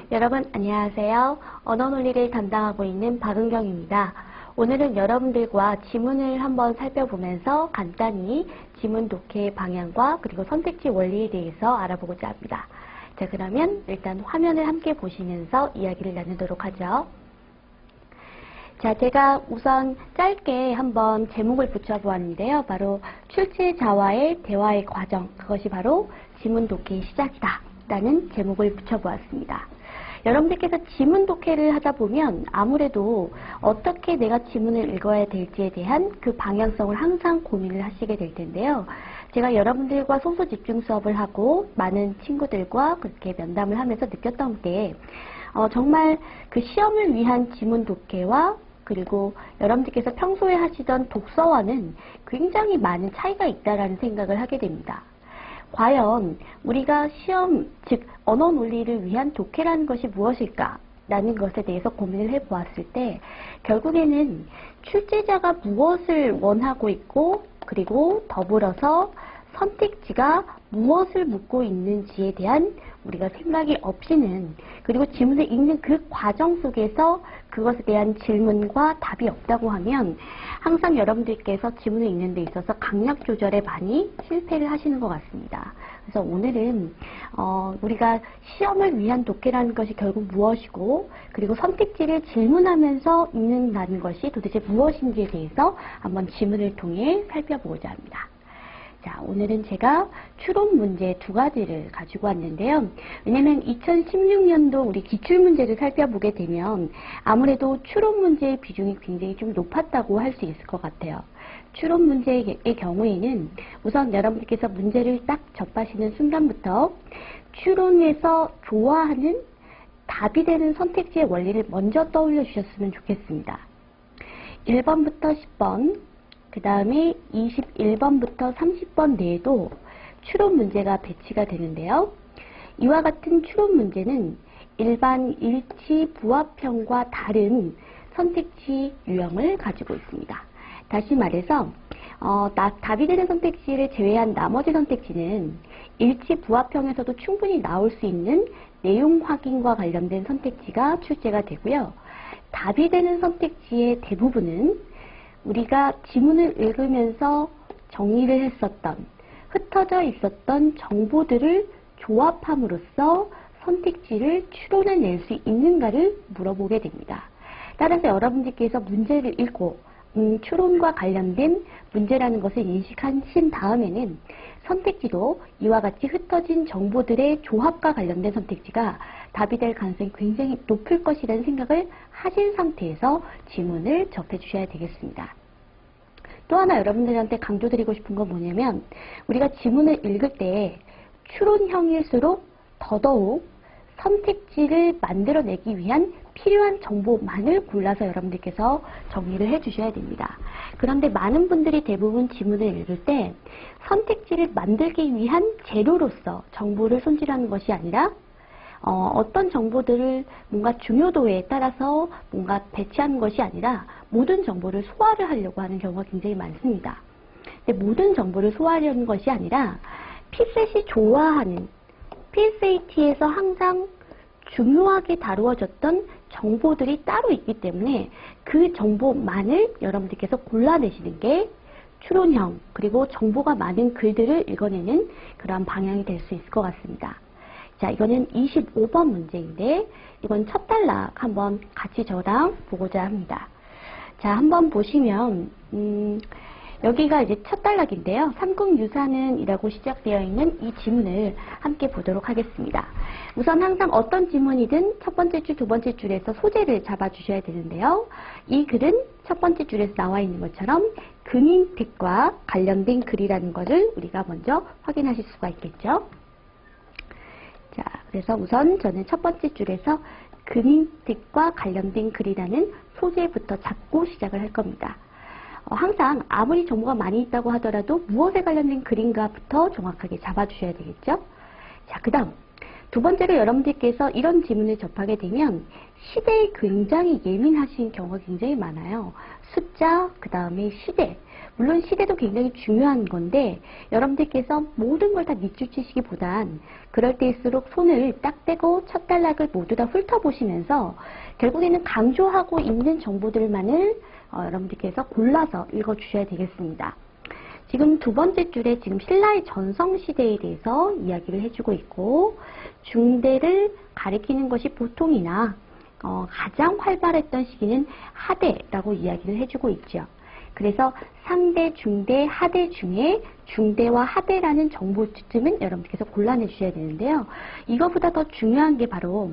여러분 안녕하세요. 언어논리를 담당하고 있는 박은경입니다. 오늘은 여러분들과 지문을 한번 살펴보면서 간단히 지문 독해의 방향과 그리고 선택지 원리에 대해서 알아보고자 합니다. 자, 그러면 일단 화면을 함께 보시면서 이야기를 나누도록 하죠. 자, 제가 우선 짧게 한번 제목을 붙여보았는데요. 바로 출제자와의 대화의 과정, 그것이 바로 지문 독해의 시작이다 라는 제목을 붙여보았습니다. 여러분들께서 지문 독해를 하다 보면 아무래도 어떻게 내가 지문을 읽어야 될지에 대한 그 방향성을 항상 고민을 하시게 될 텐데요. 제가 여러분들과 소수 집중 수업을 하고 많은 친구들과 그렇게 면담을 하면서 느꼈던 게 정말 그 시험을 위한 지문 독해와 그리고 여러분들께서 평소에 하시던 독서와는 굉장히 많은 차이가 있다라는 생각을 하게 됩니다. 과연 우리가 시험, 즉 언어 논리를 위한 독해라는 것이 무엇일까? 라는 것에 대해서 고민을 해보았을 때 결국에는 출제자가 무엇을 원하고 있고 그리고 더불어서 선택지가 무엇을 묻고 있는지에 대한 우리가 생각이 없이는 그리고 지문을 읽는 그 과정 속에서 그것에 대한 질문과 답이 없다고 하면 항상 여러분들께서 지문을 읽는 데 있어서 강약 조절에 많이 실패를 하시는 것 같습니다. 그래서 오늘은 우리가 시험을 위한 독해라는 것이 결국 무엇이고 그리고 선택지를 질문하면서 읽는다는 것이 도대체 무엇인지에 대해서 한번 지문을 통해 살펴보고자 합니다. 자, 오늘은 제가 추론 문제 두 가지를 가지고 왔는데요. 왜냐면 2016년도 우리 기출문제를 살펴보게 되면 아무래도 추론 문제의 비중이 굉장히 좀 높았다고 할 수 있을 것 같아요. 추론 문제의 경우에는 우선 여러분들께서 문제를 딱 접하시는 순간부터 추론에서 좋아하는 답이 되는 선택지의 원리를 먼저 떠올려 주셨으면 좋겠습니다. 1번부터 10번, 그 다음에 21번부터 30번 내에도 추론 문제가 배치가 되는데요. 이와 같은 추론 문제는 일반 일치 부합형과 다른 선택지 유형을 가지고 있습니다. 다시 말해서 답이 되는 선택지를 제외한 나머지 선택지는 일치 부합형에서도 충분히 나올 수 있는 내용 확인과 관련된 선택지가 출제가 되고요. 답이 되는 선택지의 대부분은 우리가 지문을 읽으면서 정리를 했었던, 흩어져 있었던 정보들을 조합함으로써 선택지를 추론해낼 수 있는가를 물어보게 됩니다. 따라서 여러분들께서 문제를 읽고 추론과 관련된 문제라는 것을 인식하신 다음에는 선택지도 이와 같이 흩어진 정보들의 조합과 관련된 선택지가 답이 될 가능성이 굉장히 높을 것이라는 생각을 하신 상태에서 지문을 접해 주셔야 되겠습니다. 또 하나 여러분들한테 강조드리고 싶은 건 뭐냐면 우리가 지문을 읽을 때 추론형일수록 더더욱 선택지를 만들어내기 위한 필요한 정보만을 골라서 여러분들께서 정리를 해 주셔야 됩니다. 그런데 많은 분들이 대부분 지문을 읽을 때 선택지를 만들기 위한 재료로서 정보를 손질하는 것이 아니라 어떤 정보들을 뭔가 중요도에 따라서 뭔가 배치하는 것이 아니라 모든 정보를 소화를 하려고 하는 경우가 굉장히 많습니다. 근데 모든 정보를 소화하려는 것이 아니라 피셋이 좋아하는 PSAT에서 항상 중요하게 다루어졌던 정보들이 따로 있기 때문에 그 정보만을 여러분들께서 골라내시는 게 추론형 그리고 정보가 많은 글들을 읽어내는 그러한 방향이 될 수 있을 것 같습니다. 자, 이거는 25번 문제인데 이건 첫 단락 한번 같이 저랑 보고자 합니다. 자, 한번 보시면 여기가 이제 첫 단락인데요. 삼국유사는 이라고 시작되어 있는 이 지문을 함께 보도록 하겠습니다. 우선 항상 어떤 지문이든 첫 번째 줄, 두 번째 줄에서 소재를 잡아주셔야 되는데요. 이 글은 첫 번째 줄에서 나와 있는 것처럼 근인택과 관련된 글이라는 것을 우리가 먼저 확인하실 수가 있겠죠. 자, 그래서 우선 저는 첫 번째 줄에서 근인택과 관련된 글이라는 소재부터 잡고 시작을 할 겁니다. 항상 아무리 정보가 많이 있다고 하더라도 무엇에 관련된 글인가부터 정확하게 잡아주셔야 되겠죠. 자, 그 다음 두 번째로 여러분들께서 이런 지문을 접하게 되면 시대에 굉장히 예민하신 경우가 굉장히 많아요. 숫자, 그 다음에 시대, 물론 시대도 굉장히 중요한 건데 여러분들께서 모든 걸 다 밑줄 치시기보단 그럴 때일수록 손을 딱 떼고 첫 단락을 모두 다 훑어보시면서 결국에는 강조하고 있는 정보들만을 여러분들께서 골라서 읽어주셔야 되겠습니다. 지금 두 번째 줄에 지금 신라의 전성시대에 대해서 이야기를 해주고 있고 중대를 가리키는 것이 보통이나 가장 활발했던 시기는 하대라고 이야기를 해주고 있죠. 그래서 상대, 중대, 하대 중에 중대와 하대라는 정보쯤은 여러분께서 골라내 주셔야 되는데요. 이거보다 더 중요한 게 바로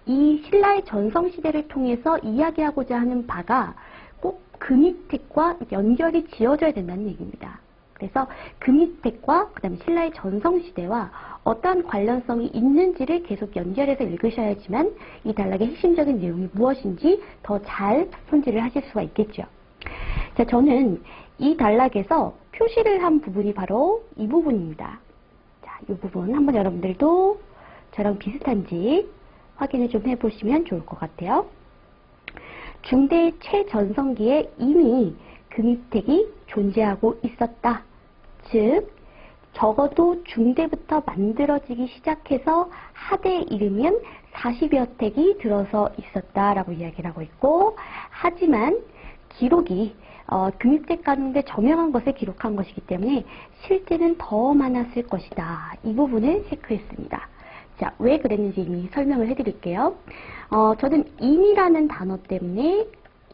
이 신라의 전성시대를 통해서 이야기하고자 하는 바가 꼭 금이택과 연결이 지어져야 된다는 얘기입니다. 그래서 금이택과 그 다음에 신라의 전성시대와 어떠한 관련성이 있는지를 계속 연결해서 읽으셔야지만 이 단락의 핵심적인 내용이 무엇인지 더 잘 손질을 하실 수가 있겠죠. 자, 저는 이 단락에서 표시를 한 부분이 바로 이 부분입니다. 자, 이 부분 한번 여러분들도 저랑 비슷한지 확인을 좀 해보시면 좋을 것 같아요. 중대 최전성기에 이미 금이택이 존재하고 있었다. 즉, 적어도 중대부터 만들어지기 시작해서 하대에 이르면 40여 택이 들어서 있었다라고 이야기를 하고 있고, 하지만 기록이 금이택 가운데 저명한 것을 기록한 것이기 때문에 실제는 더 많았을 것이다. 이 부분을 체크했습니다. 자, 왜 그랬는지 이미 설명을 해드릴게요. 저는 인이라는 단어 때문에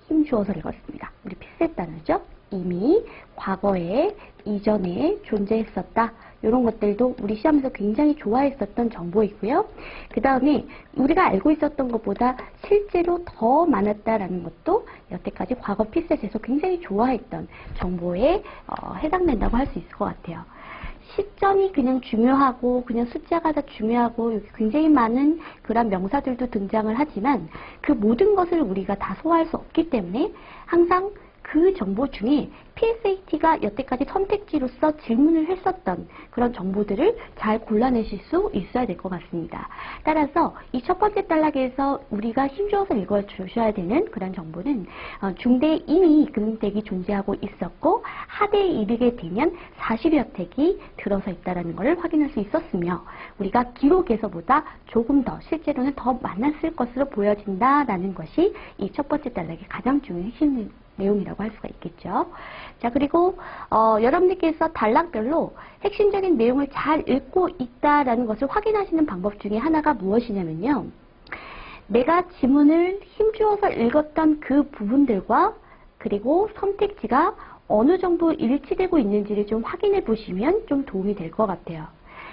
힘주어서 읽었습니다. 우리 필셋 단어죠. 이미 과거에 이전에 존재했었다. 이런 것들도 우리 시험에서 굉장히 좋아했었던 정보이고요. 그 다음에 우리가 알고 있었던 것보다 실제로 더 많았다라는 것도 여태까지 과거 필셋에서 굉장히 좋아했던 정보에 해당된다고 할 수 있을 것 같아요. 시점이 그냥 중요하고 그냥 숫자가 다 중요하고 여기 굉장히 많은 그런 명사들도 등장을 하지만 그 모든 것을 우리가 다 소화할 수 없기 때문에 항상 그 정보 중에 PSAT가 여태까지 선택지로서 질문을 했었던 그런 정보들을 잘 골라내실 수 있어야 될 것 같습니다. 따라서 이 첫 번째 단락에서 우리가 힘주어서 읽어주셔야 되는 그런 정보는 중대에 이미 금이택이 존재하고 있었고 하대에 이르게 되면 40여 택이 들어서 있다는 것을 확인할 수 있었으며 우리가 기록에서보다 조금 더 실제로는 더 많았을 것으로 보여진다라는 것이 이 첫 번째 단락의 가장 중요한 핵심 내용이라고 할 수가 있겠죠. 자, 그리고 여러분들께서 단락별로 핵심적인 내용을 잘 읽고 있다라는 것을 확인하시는 방법 중에 하나가 무엇이냐면요. 내가 지문을 힘주어서 읽었던 그 부분들과 그리고 선택지가 어느 정도 일치되고 있는지를 좀 확인해 보시면 좀 도움이 될 것 같아요.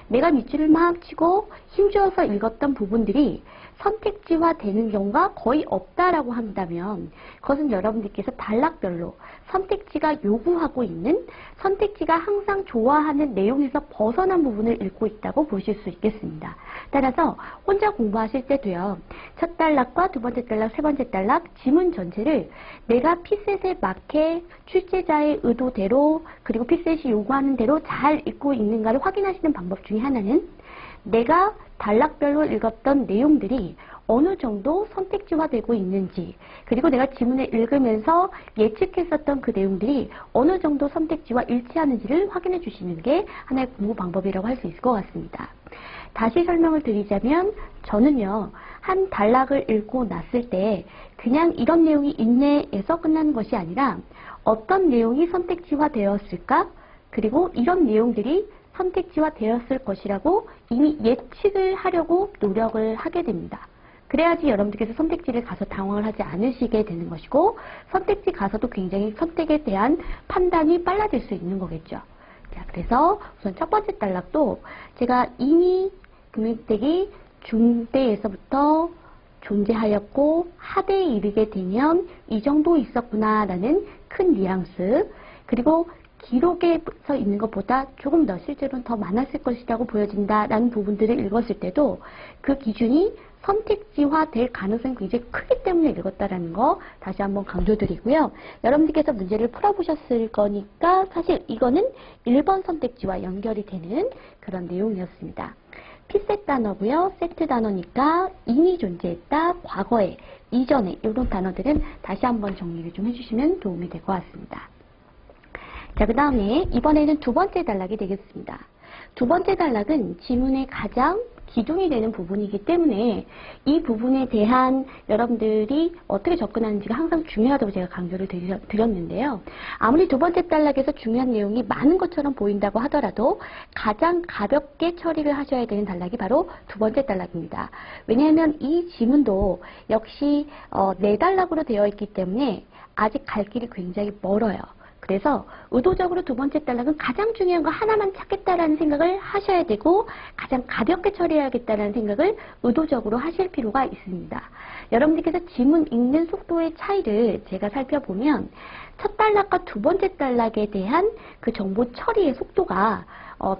내가 밑줄을 막 치고 힘주어서 읽었던 부분들이 선택지화 되는 경우가 거의 없다라고 한다면 그것은 여러분들께서 단락별로 선택지가 요구하고 있는 선택지가 항상 좋아하는 내용에서 벗어난 부분을 읽고 있다고 보실 수 있겠습니다. 따라서 혼자 공부하실 때도요. 첫 단락과 두 번째 단락, 세 번째 단락 지문 전체를 내가 피셋에 맞게 출제자의 의도대로 그리고 피셋이 요구하는 대로 잘 읽고 있는가를 확인하시는 방법 중에 하나는 내가 단락별로 읽었던 내용들이 어느 정도 선택지화되고 있는지 그리고 내가 지문을 읽으면서 예측했었던 그 내용들이 어느 정도 선택지와 일치하는지를 확인해 주시는 게 하나의 공부 방법이라고 할 수 있을 것 같습니다. 다시 설명을 드리자면 저는요. 한 단락을 읽고 났을 때 그냥 이런 내용이 있네에서 끝나는 것이 아니라 어떤 내용이 선택지화 되었을까? 그리고 이런 내용들이 선택지화 되었을 것이라고 이미 예측을 하려고 노력을 하게 됩니다. 그래야지 여러분들께서 선택지를 가서 당황을 하지 않으시게 되는 것이고 선택지 가서도 굉장히 선택에 대한 판단이 빨라질 수 있는 거겠죠. 자, 그래서 우선 첫 번째 단락도 제가 이미 금이택이 중대에서부터 존재하였고 하대에 이르게 되면 이 정도 있었구나라는 큰 뉘앙스 그리고 기록에서 있는 것보다 조금 더 실제로는 더 많았을 것이라고 보여진다라는 부분들을 읽었을 때도 그 기준이 선택지화 될 가능성이 굉장히 크기 때문에 읽었다라는 거 다시 한번 강조드리고요. 여러분들께서 문제를 풀어보셨을 거니까 사실 이거는 1번 선택지와 연결이 되는 그런 내용이었습니다. 피셋 단어고요. 세트 단어니까 이미 존재했다, 과거에, 이전에 이런 단어들은 다시 한번 정리를 좀 해주시면 도움이 될 것 같습니다. 자, 그 다음에 이번에는 두 번째 단락이 되겠습니다. 두 번째 단락은 지문의 가장 기둥이 되는 부분이기 때문에 이 부분에 대한 여러분들이 어떻게 접근하는지가 항상 중요하다고 제가 강조를 드렸는데요. 아무리 두 번째 단락에서 중요한 내용이 많은 것처럼 보인다고 하더라도 가장 가볍게 처리를 하셔야 되는 단락이 바로 두 번째 단락입니다. 왜냐하면 이 지문도 역시 네 단락으로 되어 있기 때문에 아직 갈 길이 굉장히 멀어요. 그래서 의도적으로 두 번째 단락은 가장 중요한 거 하나만 찾겠다라는 생각을 하셔야 되고 가장 가볍게 처리해야겠다는 생각을 의도적으로 하실 필요가 있습니다. 여러분들께서 지문 읽는 속도의 차이를 제가 살펴보면 첫 단락과 두 번째 단락에 대한 그 정보 처리의 속도가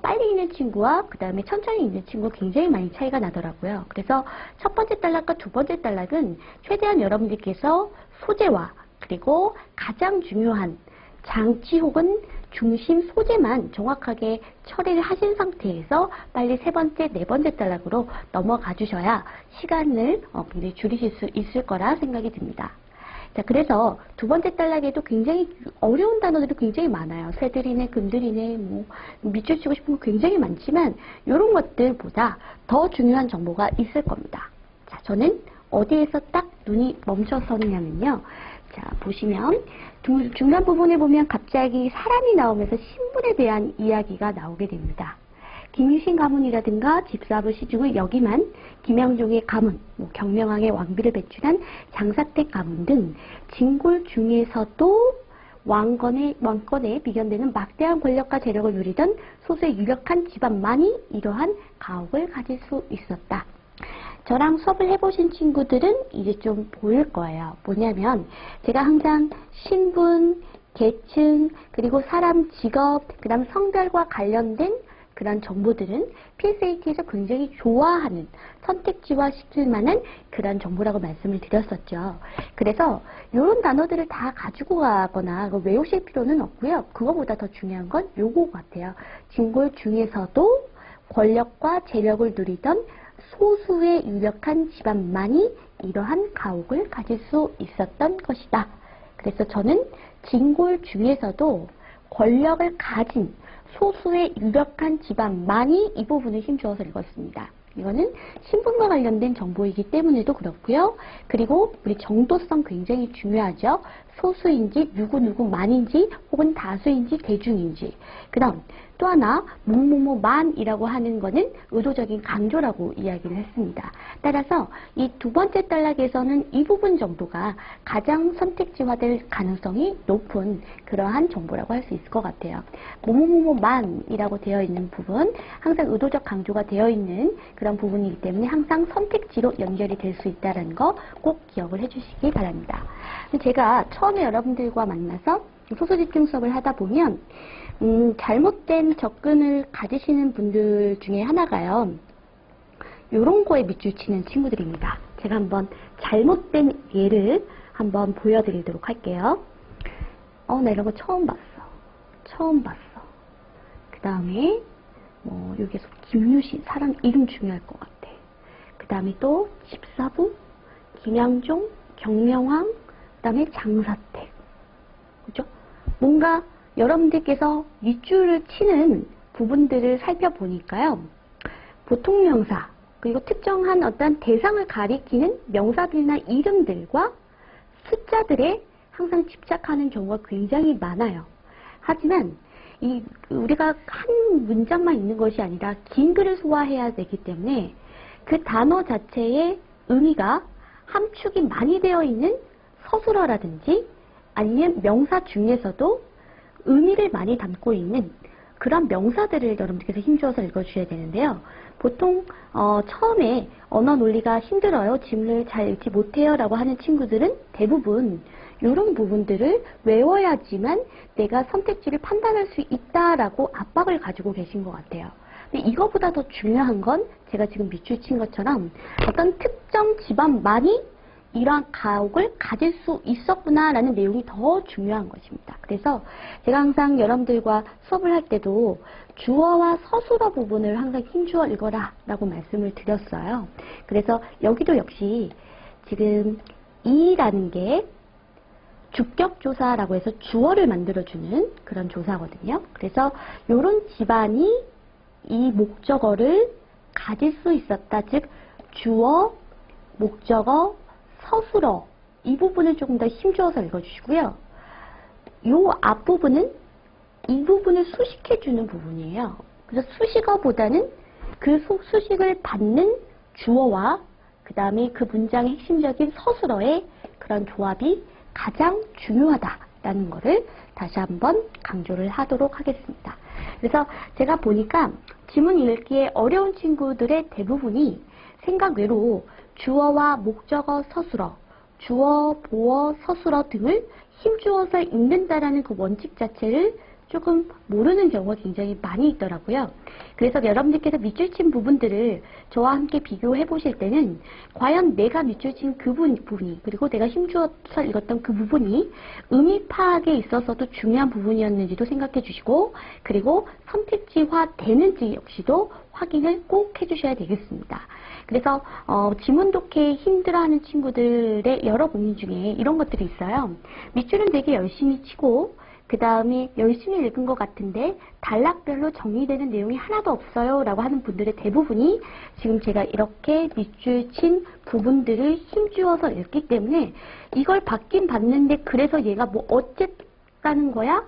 빨리 읽는 친구와 그 다음에 천천히 읽는 친구 굉장히 많이 차이가 나더라고요. 그래서 첫 번째 단락과 두 번째 단락은 최대한 여러분들께서 소재와 그리고 가장 중요한 장치 혹은 중심 소재만 정확하게 처리를 하신 상태에서 빨리 세 번째, 네 번째 단락으로 넘어가 주셔야 시간을 굉장히 줄이실 수 있을 거라 생각이 듭니다. 자, 그래서 두 번째 단락에도 굉장히 어려운 단어들이 굉장히 많아요. 새들이네, 금들이네, 밑줄 치고 싶은 거 굉장히 많지만 이런 것들보다 더 중요한 정보가 있을 겁니다. 자, 저는 어디에서 딱 눈이 멈춰서느냐면요. 자, 보시면 중간 부분에 보면 갑자기 사람이 나오면서 신분에 대한 이야기가 나오게 됩니다. 김유신 가문이라든가 집사부 시중의 여기만, 김영종의 가문, 경명왕의 왕비를 배출한 장사택 가문 등 진골 중에서도 왕권에 비견되는 막대한 권력과 재력을 누리던 소수의 유력한 집안만이 이러한 가옥을 가질 수 있었다. 저랑 수업을 해보신 친구들은 이제 좀 보일 거예요. 뭐냐면 제가 항상 신분, 계층, 그리고 사람 직업, 그 다음 성별과 관련된 그런 정보들은 PSAT에서 굉장히 좋아하는 선택지화 시킬 만한 그런 정보라고 말씀을 드렸었죠. 그래서 이런 단어들을 다 가지고 가거나 외우실 필요는 없고요. 그거보다 더 중요한 건 요거 같아요. 진골 중에서도 권력과 재력을 누리던 소수의 유력한 집안만이 이러한 가옥을 가질 수 있었던 것이다. 그래서 저는 진골 중에서도 권력을 가진 소수의 유력한 집안만이 이 부분을 힘주어서 읽었습니다. 이거는 신분과 관련된 정보이기 때문에도 그렇고요. 그리고 우리 정도성 굉장히 중요하죠. 소수인지 누구만인지 혹은 다수인지 대중인지. 그 다음 또 하나 뭐뭐뭐만이라고 하는 거는 의도적인 강조라고 이야기를 했습니다. 따라서 이 두 번째 단락에서는 이 부분 정도가 가장 선택지화될 가능성이 높은 그러한 정보라고 할 수 있을 것 같아요. 뭐뭐뭐만이라고 되어 있는 부분, 항상 의도적 강조가 되어 있는 그런 부분이기 때문에 항상 선택지로 연결이 될 수 있다는 거 꼭 기억을 해주시기 바랍니다. 제가 처음에 여러분들과 만나서 소수집중 수업을 하다 보면 잘못된 접근을 가지시는 분들 중에 하나가요. 요런 거에 밑줄 치는 친구들입니다. 제가 한번 잘못된 예를 한번 보여드리도록 할게요. 나 이런 거 처음 봤어. 그 다음에 여기서 김유신, 사람 이름 중요할 것 같아. 그 다음에 또 집사부, 김양종, 경명왕, 그 다음에 장사택. 그죠? 뭔가 여러분들께서 밑줄을 치는 부분들을 살펴보니까요. 보통 명사, 그리고 특정한 어떤 대상을 가리키는 명사들이나 이름들과 숫자들에 항상 집착하는 경우가 굉장히 많아요. 하지만 우리가 한 문장만 있는 것이 아니라 긴 글을 소화해야 되기 때문에 그 단어 자체의 의미가 함축이 많이 되어 있는 서술어라든지 아니면 명사 중에서도 의미를 많이 담고 있는 그런 명사들을 여러분들께서 힘주어서 읽어주셔야 되는데요. 보통 처음에 언어 논리가 힘들어요. 지문을 잘 읽지 못해요 라고 하는 친구들은 대부분 이런 부분들을 외워야지만 내가 선택지를 판단할 수 있다라고 압박을 가지고 계신 것 같아요. 근데 이거보다 더 중요한 건 제가 지금 밑줄 친 것처럼 어떤 특정 집안만이 이러한 가옥을 가질 수 있었구나라는 내용이 더 중요한 것입니다. 그래서 제가 항상 여러분들과 수업을 할 때도 주어와 서술어 부분을 항상 힘주어 읽어라 라고 말씀을 드렸어요. 그래서 여기도 역시 지금 이라는 게 주격조사라고 해서 주어를 만들어주는 그런 조사거든요. 그래서 이런 집안이 이 목적어를 가질 수 있었다. 즉 주어, 목적어, 서술어 이 부분을 조금 더 힘주어서 읽어주시고요. 이 앞부분은 이 부분을 수식해주는 부분이에요. 그래서 수식어보다는 그 수식을 받는 주어와 그 다음에 그 문장의 핵심적인 서술어의 그런 조합이 가장 중요하다라는 것을 다시 한번 강조를 하도록 하겠습니다. 그래서 제가 보니까 지문 읽기에 어려운 친구들의 대부분이 생각 외로 주어와 목적어, 서술어, 주어, 보어, 서술어 등을 힘주어서 읽는다라는 그 원칙 자체를 조금 모르는 경우가 굉장히 많이 있더라고요. 그래서 여러분들께서 밑줄 친 부분들을 저와 함께 비교해 보실 때는 과연 내가 밑줄 친 그 부분이 그리고 내가 힘주어서 읽었던 그 부분이 의미 파악에 있어서도 중요한 부분이었는지도 생각해 주시고 그리고 선택지화 되는지 역시도 확인을 꼭 해주셔야 되겠습니다. 그래서 지문 독해에 힘들어하는 친구들의 여러 고민 중에 이런 것들이 있어요. 밑줄은 되게 열심히 치고 그 다음에 열심히 읽은 것 같은데 단락별로 정리되는 내용이 하나도 없어요 라고 하는 분들의 대부분이 지금 제가 이렇게 밑줄 친 부분들을 힘주어서 읽기 때문에 이걸 받긴 받는데 그래서 얘가 뭐 어쨌다는 거야?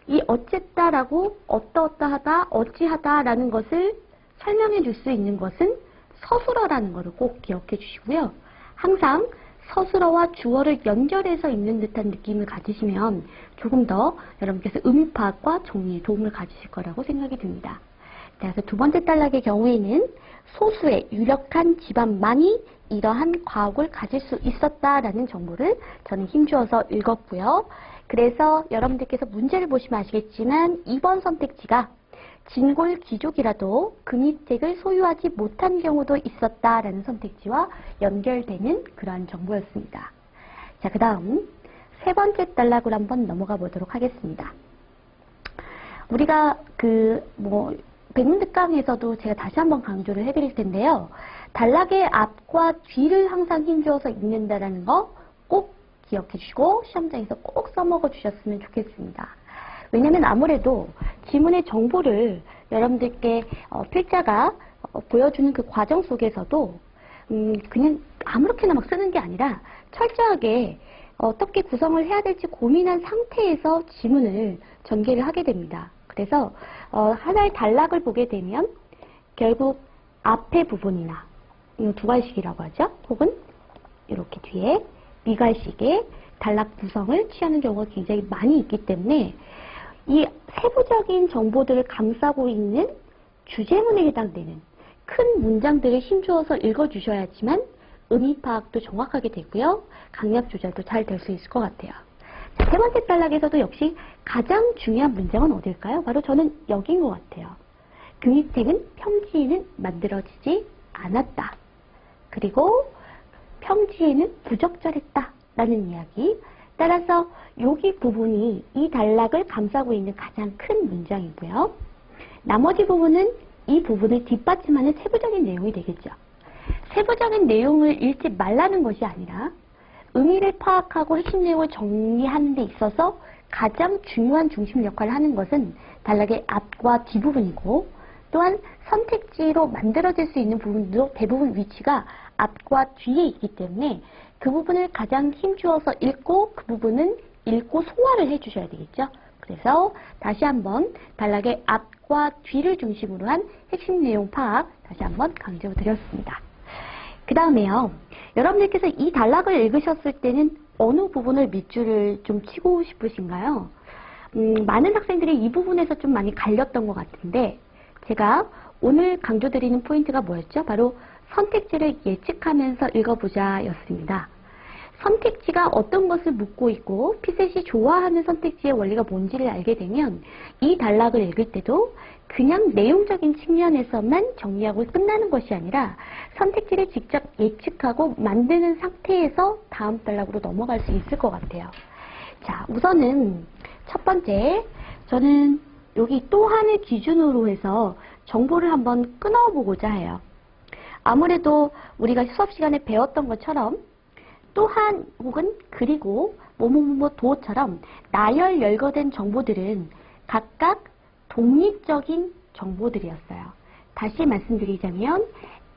이 어쨌다라고 어떠어떠하다, 어찌하다라는 것을 설명해 줄 수 있는 것은 서술어라는 것을 꼭 기억해 주시고요. 항상 서술어와 주어를 연결해서 읽는 듯한 느낌을 가지시면 조금 더 여러분께서 의미 파악과 정리에 도움을 가지실 거라고 생각이 듭니다. 그래서 두 번째 단락의 경우에는 소수의 유력한 집안만이 이러한 과학을 가질 수 있었다라는 정보를 저는 힘주어서 읽었고요. 그래서 여러분들께서 문제를 보시면 아시겠지만 2번 선택지가 진골 귀족이라도 금입택을 소유하지 못한 경우도 있었다라는 선택지와 연결되는 그러한 정보였습니다. 자, 그 다음 세 번째 단락으로 한번 넘어가 보도록 하겠습니다. 우리가 백문특강에서도 제가 다시 한번 강조를 해드릴 텐데요. 단락의 앞과 뒤를 항상 힘주어서 읽는다라는 거 꼭 기억해 주시고 시험장에서 꼭 써먹어 주셨으면 좋겠습니다. 왜냐면 아무래도 지문의 정보를 여러분들께 필자가 보여주는 그 과정 속에서도 그냥 아무렇게나 막 쓰는 게 아니라 철저하게 어떻게 구성을 해야 될지 고민한 상태에서 지문을 전개를 하게 됩니다. 그래서 하나의 단락을 보게 되면 결국 앞의 부분이나 두 갈식이라고 하죠. 혹은 이렇게 뒤에 미갈식의 단락 구성을 취하는 경우가 굉장히 많이 있기 때문에 이 세부적인 정보들을 감싸고 있는 주제문에 해당되는 큰 문장들을 힘주어서 읽어주셔야지만 의미 파악도 정확하게 되고요. 강약 조절도 잘 될 수 있을 것 같아요. 자, 세 번째 단락에서도 역시 가장 중요한 문장은 어딜까요? 바로 저는 여기인 것 같아요. 금입택은 평지에는 만들어지지 않았다. 그리고 평지에는 부적절했다. 라는 이야기. 따라서 여기 부분이 이 단락을 감싸고 있는 가장 큰 문장이고요. 나머지 부분은 이 부분을 뒷받침하는 세부적인 내용이 되겠죠. 세부적인 내용을 읽지 말라는 것이 아니라 의미를 파악하고 핵심 내용을 정리하는 데 있어서 가장 중요한 중심 역할을 하는 것은 단락의 앞과 뒷부분이고 또한 선택지로 만들어질 수 있는 부분도 대부분 위치가 앞과 뒤에 있기 때문에 그 부분을 가장 힘주어서 읽고 그 부분은 읽고 소화를 해주셔야 되겠죠. 그래서 다시 한번 단락의 앞과 뒤를 중심으로 한 핵심 내용 파악 다시 한번 강조드렸습니다. 그 다음에요. 여러분들께서 이 단락을 읽으셨을 때는 어느 부분을 밑줄을 좀 치고 싶으신가요? 많은 학생들이 이 부분에서 좀 많이 갈렸던 것 같은데 제가 오늘 강조드리는 포인트가 뭐였죠? 바로 선택지를 예측하면서 읽어보자 였습니다. 선택지가 어떤 것을 묻고 있고 피셋이 좋아하는 선택지의 원리가 뭔지를 알게 되면 이 단락을 읽을 때도 그냥 내용적인 측면에서만 정리하고 끝나는 것이 아니라 선택지를 직접 예측하고 만드는 상태에서 다음 단락으로 넘어갈 수 있을 것 같아요. 자, 우선은 첫 번째, 저는 여기 또한을 기준으로 해서 정보를 한번 끊어보고자 해요. 아무래도 우리가 수업 시간에 배웠던 것처럼 또한 혹은 그리고 뭐뭐뭐도처럼 나열 열거된 정보들은 각각 독립적인 정보들이었어요. 다시 말씀드리자면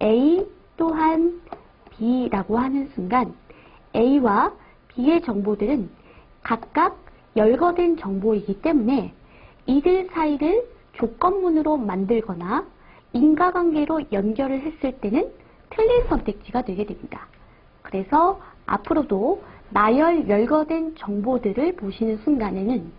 A 또한 B라고 하는 순간 A와 B의 정보들은 각각 열거된 정보이기 때문에 이들 사이를 조건문으로 만들거나 인과관계로 연결을 했을 때는 틀린 선택지가 되게 됩니다. 그래서 앞으로도 나열 열거된 정보들을 보시는 순간에는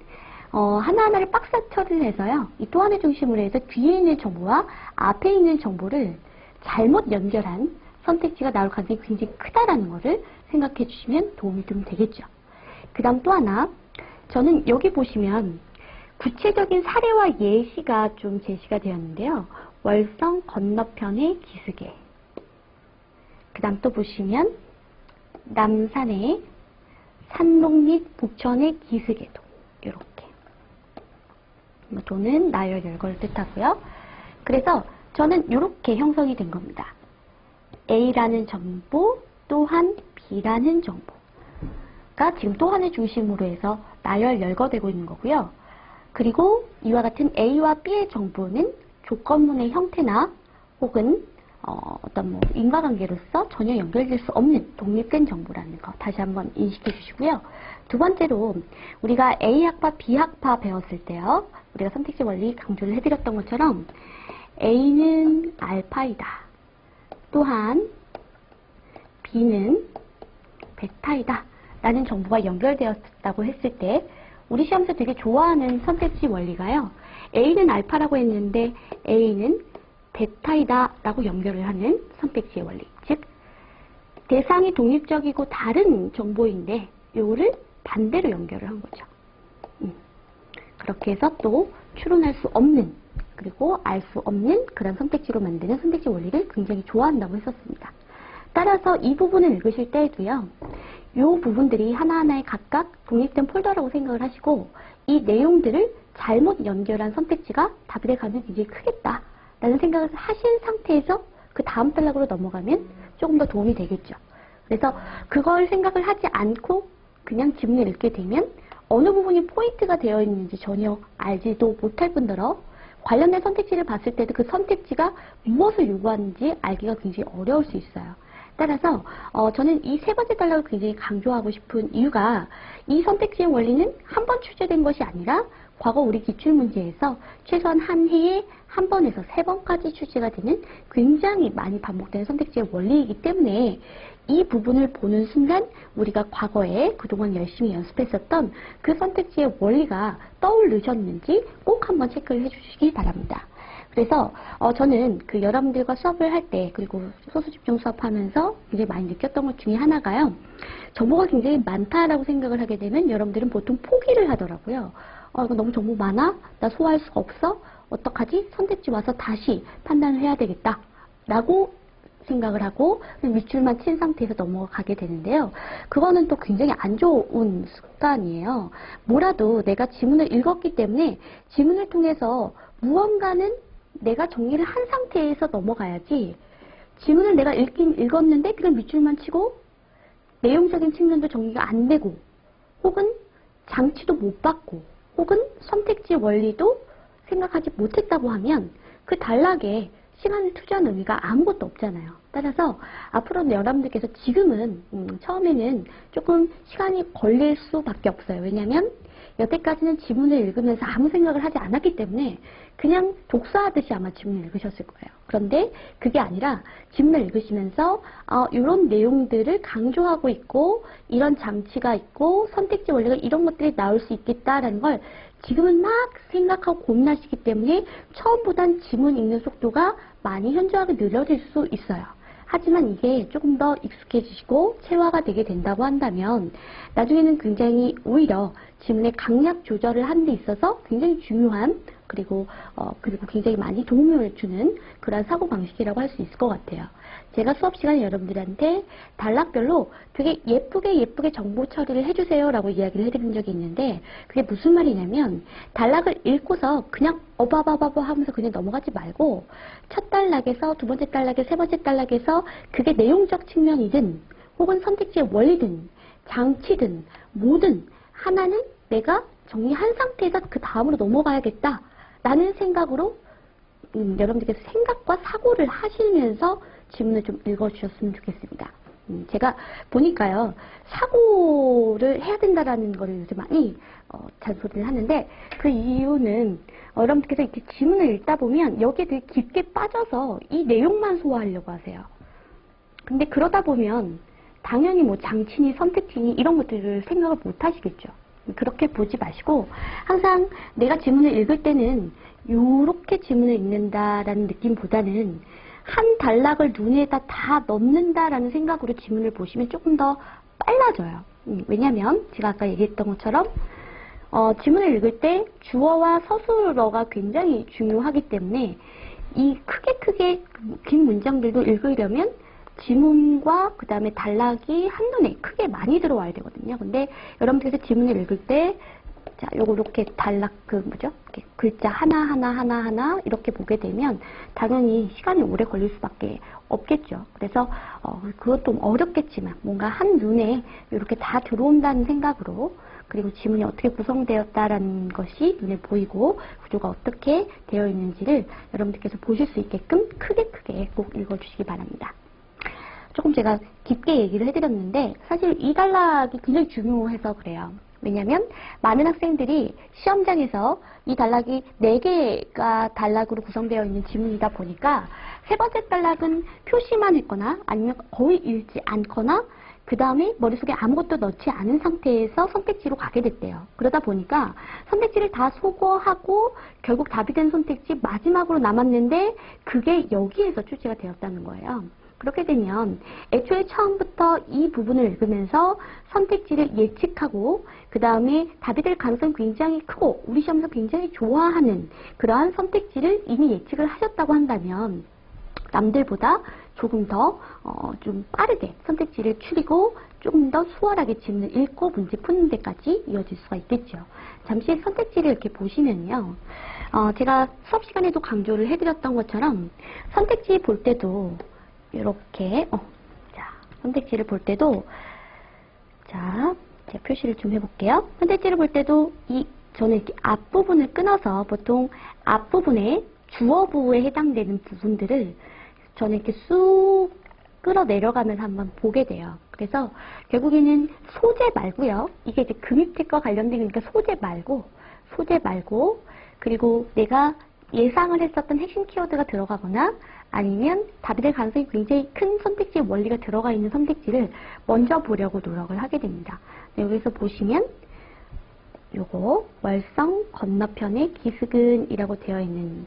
하나하나를 박스 처리를 해서요. 이 또 하나 중심으로 해서 뒤에 있는 정보와 앞에 있는 정보를 잘못 연결한 선택지가 나올 가능성이 굉장히 크다라는 것을 생각해 주시면 도움이 좀 되겠죠. 그 다음 또 하나, 저는 여기 보시면 구체적인 사례와 예시가 좀 제시가 되었는데요. 월성 건너편의 기슭에, 그 다음 또 보시면 남산의 산록 및 북천의 기슭에도 이렇게 도는 나열 열거를 뜻하고요. 그래서 저는 이렇게 형성이 된 겁니다. A라는 정보 또한 B라는 정보가 지금 또 하나의 중심으로 해서 나열 열거되고 있는 거고요. 그리고 이와 같은 A와 B의 정보는 조건문의 형태나 혹은 어떤 인과관계로서 전혀 연결될 수 없는 독립된 정보라는 거 다시 한번 인식해 주시고요. 두 번째로 우리가 A학파, B학파 배웠을 때요. 우리가 선택지 원리 강조를 해드렸던 것처럼 A는 알파이다. 또한 B는 베타이다. 라는 정보가 연결되었다고 했을 때 우리 시험에서 되게 좋아하는 선택지 원리가요. A는 알파라고 했는데 A는 베타이다 라고 연결을 하는 선택지의 원리. 즉 대상이 독립적이고 다른 정보인데 이거를 반대로 연결을 한 거죠. 그렇게 해서 또 추론할 수 없는 그리고 알 수 없는 그런 선택지로 만드는 선택지 원리를 굉장히 좋아한다고 했었습니다. 따라서 이 부분을 읽으실 때에도요. 이 부분들이 하나하나의 각각 독립된 폴더라고 생각을 하시고 이 내용들을 잘못 연결한 선택지가 답이 될 가능성이 굉장히 크겠다라는 생각을 하신 상태에서 그 다음 단락으로 넘어가면 조금 더 도움이 되겠죠. 그래서 그걸 생각을 하지 않고 그냥 지문을 읽게 되면 어느 부분이 포인트가 되어 있는지 전혀 알지도 못할 뿐더러 관련된 선택지를 봤을 때도 그 선택지가 무엇을 요구하는지 알기가 굉장히 어려울 수 있어요. 따라서 저는 이 세 번째 단락을 굉장히 강조하고 싶은 이유가 이 선택지의 원리는 한 번 출제된 것이 아니라 과거 우리 기출문제에서 최소한 한 해에 한 번에서 세 번까지 출제가 되는 굉장히 많이 반복되는 선택지의 원리이기 때문에 이 부분을 보는 순간 우리가 과거에 그동안 열심히 연습했었던 그 선택지의 원리가 떠오르셨는지 꼭 한번 체크를 해주시기 바랍니다. 그래서 저는 그 여러분들과 수업을 할 때 그리고 소수집중 수업하면서 굉장히 많이 느꼈던 것 중에 하나가요. 정보가 굉장히 많다라고 생각을 하게 되면 여러분들은 보통 포기를 하더라고요. 이거 너무 정보 많아? 나 소화할 수가 없어? 어떡하지? 선택지 와서 다시 판단을 해야 되겠다. 라고 생각을 하고 밑줄만 친 상태에서 넘어가게 되는데요. 그거는 또 굉장히 안 좋은 습관이에요. 뭐라도 내가 지문을 읽었기 때문에 지문을 통해서 무언가는 내가 정리를 한 상태에서 넘어가야지 지문을 내가 읽긴 읽었는데 그냥 밑줄만 치고 내용적인 측면도 정리가 안 되고 혹은 장치도 못 받고 혹은 선택지의 원리도 생각하지 못했다고 하면 그 단락에 시간을 투자한 의미가 아무것도 없잖아요. 따라서 앞으로는 여러분들께서 지금은 처음에는 조금 시간이 걸릴 수밖에 없어요. 왜냐하면 여태까지는 지문을 읽으면서 아무 생각을 하지 않았기 때문에 그냥 독서하듯이 아마 지문을 읽으셨을 거예요. 그런데 그게 아니라 지문을 읽으시면서 이런 내용들을 강조하고 있고 이런 장치가 있고 선택지 원리가 이런 것들이 나올 수 있겠다라는 걸 지금은 막 생각하고 고민하시기 때문에 처음보단 지문 읽는 속도가 많이 현저하게 늘어질 수 있어요. 하지만 이게 조금 더 익숙해지시고 체화가 되게 된다고 한다면 나중에는 굉장히 오히려 지문의 강약 조절을 하는 데 있어서 굉장히 중요한 그리고 굉장히 많이 도움을 주는 그런 사고방식이라고 할 수 있을 것 같아요. 제가 수업 시간에 여러분들한테 단락별로 되게 예쁘게 정보 처리를 해주세요 라고 이야기를 해드린 적이 있는데 그게 무슨 말이냐면 단락을 읽고서 그냥 어바바바바 하면서 그냥 넘어가지 말고 첫 단락에서 두 번째 단락에 세 번째 단락에서 그게 내용적 측면이든 혹은 선택지의 원리든 장치든 뭐든 하나는 내가 정리한 상태에서 그 다음으로 넘어가야겠다 라는 생각으로 여러분들께서 생각과 사고를 하시면서 지문을 좀 읽어주셨으면 좋겠습니다. 제가 보니까요, 사고를 해야 된다라는 거를 요즘 많이 잔소리를 하는데, 그 이유는 여러분들께서 이렇게 지문을 읽다 보면 여기에 되게 깊게 빠져서 이 내용만 소화하려고 하세요. 근데 그러다 보면 당연히 뭐 장치니 선택지니 이런 것들을 생각을 못 하시겠죠. 그렇게 보지 마시고 항상 내가 지문을 읽을 때는 이렇게 지문을 읽는다라는 느낌보다는 한 단락을 눈에다 다 넣는다라는 생각으로 지문을 보시면 조금 더 빨라져요. 왜냐하면 제가 아까 얘기했던 것처럼 지문을 읽을 때 주어와 서술어가 굉장히 중요하기 때문에 이 크게 긴 문장들도 읽으려면 지문과 그 다음에 단락이 한눈에 크게 많이 들어와야 되거든요. 근데 여러분들께서 지문을 읽을 때 자, 요거 이렇게 단락 이렇게 글자 하나 이렇게 보게 되면 당연히 시간이 오래 걸릴 수밖에 없겠죠. 그래서 그것도 어렵겠지만 뭔가 한눈에 이렇게 다 들어온다는 생각으로, 그리고 지문이 어떻게 구성되었다라는 것이 눈에 보이고 구조가 어떻게 되어 있는지를 여러분들께서 보실 수 있게끔 크게 꼭 읽어주시기 바랍니다. 조금 제가 깊게 얘기를 해드렸는데 사실 이 단락이 굉장히 중요해서 그래요. 왜냐하면 많은 학생들이 시험장에서 이 단락이 4개가 단락으로 구성되어 있는 지문이다 보니까 세 번째 단락은 표시만 했거나 아니면 거의 읽지 않거나 그 다음에 머릿속에 아무것도 넣지 않은 상태에서 선택지로 가게 됐대요. 그러다 보니까 선택지를 다 소거하고 결국 답이 된 선택지 마지막으로 남았는데 그게 여기에서 출제가 되었다는 거예요. 그렇게 되면 애초에 처음부터 이 부분을 읽으면서 선택지를 예측하고 그 다음에 답이 될 가능성이 굉장히 크고 우리 시험에서 굉장히 좋아하는 그러한 선택지를 이미 예측을 하셨다고 한다면 남들보다 조금 더 좀 빠르게 선택지를 추리고 조금 더 수월하게 지문을 읽고 문제 푸는 데까지 이어질 수가 있겠죠. 잠시 선택지를 이렇게 보시면요. 제가 수업 시간에도 강조를 해드렸던 것처럼 선택지 볼 때도 이렇게 자, 선택지를 볼 때도 자, 제가 표시를 좀 해볼게요. 선택지를 볼 때도 저는 이렇게 앞부분을 끊어서 보통 앞부분에 주어부에 해당되는 부분들을 저는 이렇게 쑥 끌어 내려가면서 한번 보게 돼요. 그래서 결국에는 소재 말고요. 이게 이제 금입책과 관련된 거니까 소재 말고 그리고 내가 예상을 했었던 핵심 키워드가 들어가거나 아니면 답이 될 가능성이 굉장히 큰 선택지의 원리가 들어가 있는 선택지를 먼저 보려고 노력을 하게 됩니다. 네, 여기서 보시면 요거 월성 건너편에 기슭은이라고 되어 있는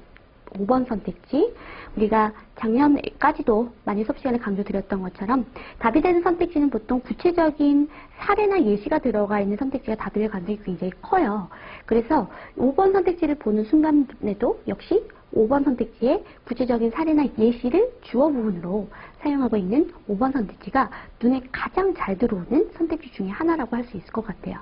5번 선택지, 우리가 작년까지도 많이 수업 시간에 강조드렸던 것처럼 답이 되는 선택지는 보통 구체적인 사례나 예시가 들어가 있는 선택지가 답이 될 가능성이 굉장히 커요. 그래서 5번 선택지를 보는 순간에도 역시 5번 선택지에 구체적인 사례나 예시를 주어 부분으로 사용하고 있는 5번 선택지가 눈에 가장 잘 들어오는 선택지 중에 하나라고 할 수 있을 것 같아요.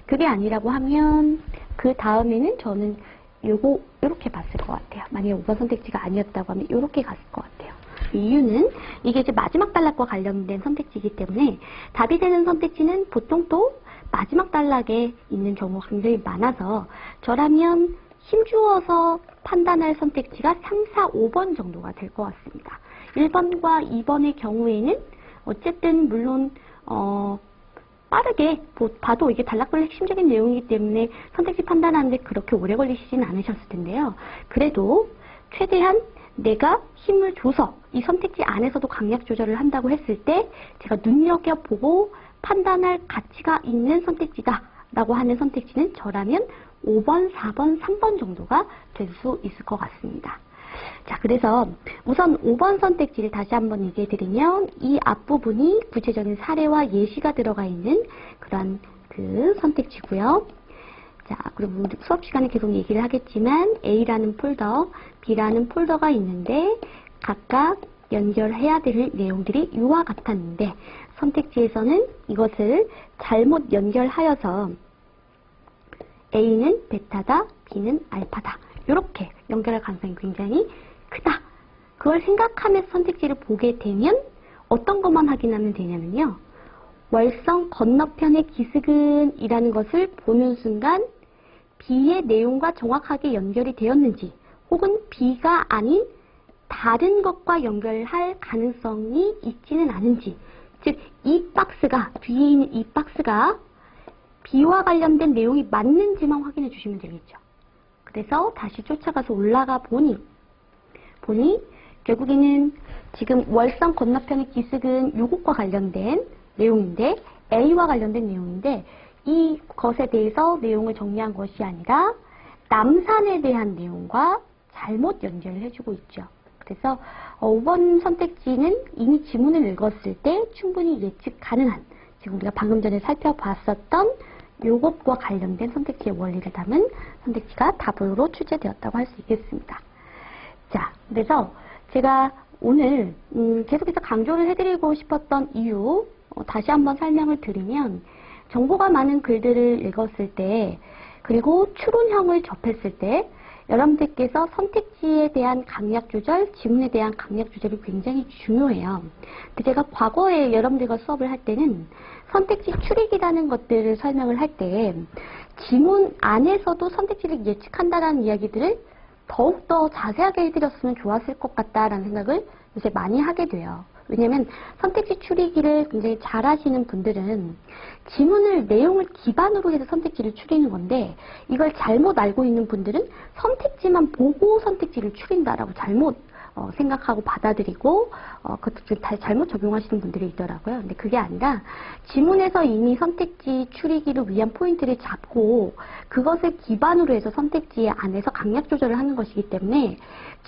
그게 아니라고 하면 그 다음에는 저는 요렇게 봤을 것 같아요. 만약에 5번 선택지가 아니었다고 하면 요렇게 갔을 것 같아요. 이유는 이게 이제 마지막 단락과 관련된 선택지이기 때문에 답이 되는 선택지는 보통 또 마지막 단락에 있는 경우가 굉장히 많아서 저라면 힘주어서 판단할 선택지가 3, 4, 5번 정도가 될 것 같습니다. 1번과 2번의 경우에는 어쨌든 물론 빠르게 봐도 이게 단락별 핵심적인 내용이기 때문에 선택지 판단하는데 그렇게 오래 걸리시진 않으셨을 텐데요. 그래도 최대한 내가 힘을 줘서 이 선택지 안에서도 강약 조절을 한다고 했을 때 제가 눈여겨보고 판단할 가치가 있는 선택지다 라고 하는 선택지는 저라면 5번, 4번, 3번 정도가 될 수 있을 것 같습니다. 자, 그래서 우선 5번 선택지를 다시 한번 얘기해 드리면 이 앞부분이 구체적인 사례와 예시가 들어가 있는 그런 그 선택지고요. 자, 그리고 수업 시간에 계속 얘기를 하겠지만 A라는 폴더, B라는 폴더가 있는데 각각 연결해야 될 내용들이 이와 같았는데 선택지에서는 이것을 잘못 연결하여서 A는 베타다, B는 알파다. 이렇게 연결할 가능성이 굉장히 크다. 그걸 생각하면서 선택지를 보게 되면 어떤 것만 확인하면 되냐면요. 월성 건너편의 기슭은이라는 것을 보는 순간 B의 내용과 정확하게 연결이 되었는지 혹은 B가 아닌 다른 것과 연결할 가능성이 있지는 않은지, 즉 이 박스가, 뒤에 있는 이 박스가 B와 관련된 내용이 맞는지만 확인해 주시면 되겠죠. 그래서 다시 쫓아가서 올라가 보니 결국에는 지금 월성 건너편의 기슭은 요것과 관련된 내용인데, A와 관련된 내용인데, 이것에 대해서 내용을 정리한 것이 아니라 남산에 대한 내용과 잘못 연결을 해주고 있죠. 그래서 5번 선택지는 이미 지문을 읽었을 때 충분히 예측 가능한, 지금 우리가 방금 전에 살펴봤었던 요것과 관련된 선택지의 원리를 담은 선택지가 답으로 출제되었다고 할 수 있겠습니다. 자, 그래서 제가 오늘 계속해서 강조를 해드리고 싶었던 이유, 다시 한번 설명을 드리면, 정보가 많은 글들을 읽었을 때, 그리고 추론형을 접했을 때 여러분들께서 선택지에 대한 강약 조절, 지문에 대한 강약 조절이 굉장히 중요해요. 근데 제가 과거에 여러분들과 수업을 할 때는 선택지 추리기라는 것들을 설명을 할 때 지문 안에서도 선택지를 예측한다라는 이야기들을 더욱더 자세하게 해드렸으면 좋았을 것 같다라는 생각을 요새 많이 하게 돼요. 왜냐면 선택지 추리기를 굉장히 잘 하시는 분들은 지문을, 내용을 기반으로 해서 선택지를 추리는 건데, 이걸 잘못 알고 있는 분들은 선택지만 보고 선택지를 추린다라고 잘못 생각하고 받아들이고 그것도 다 잘못 적용하시는 분들이 있더라고요. 근데 그게 아니라 지문에서 이미 선택지 추리기를 위한 포인트를 잡고 그것을 기반으로 해서 선택지 안에서 강약 조절을 하는 것이기 때문에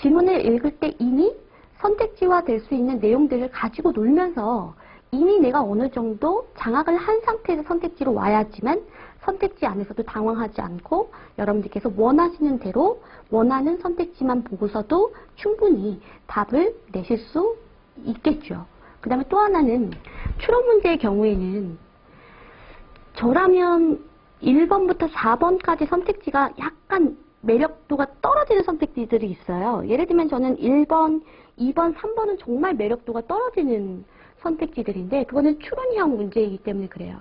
지문을 읽을 때 이미 선택지화 될 수 있는 내용들을 가지고 놀면서 이미 내가 어느 정도 장악을 한 상태에서 선택지로 와야지만 선택지 안에서도 당황하지 않고 여러분들께서 원하시는 대로 원하는 선택지만 보고서도 충분히 답을 내실 수 있겠죠. 그 다음에 또 하나는 추론 문제의 경우에는 저라면 1번부터 4번까지 선택지가 약간 매력도가 떨어지는 선택지들이 있어요. 예를 들면 저는 1번, 2번, 3번은 정말 매력도가 떨어지는 선택지들인데 그거는 추론형 문제이기 때문에 그래요.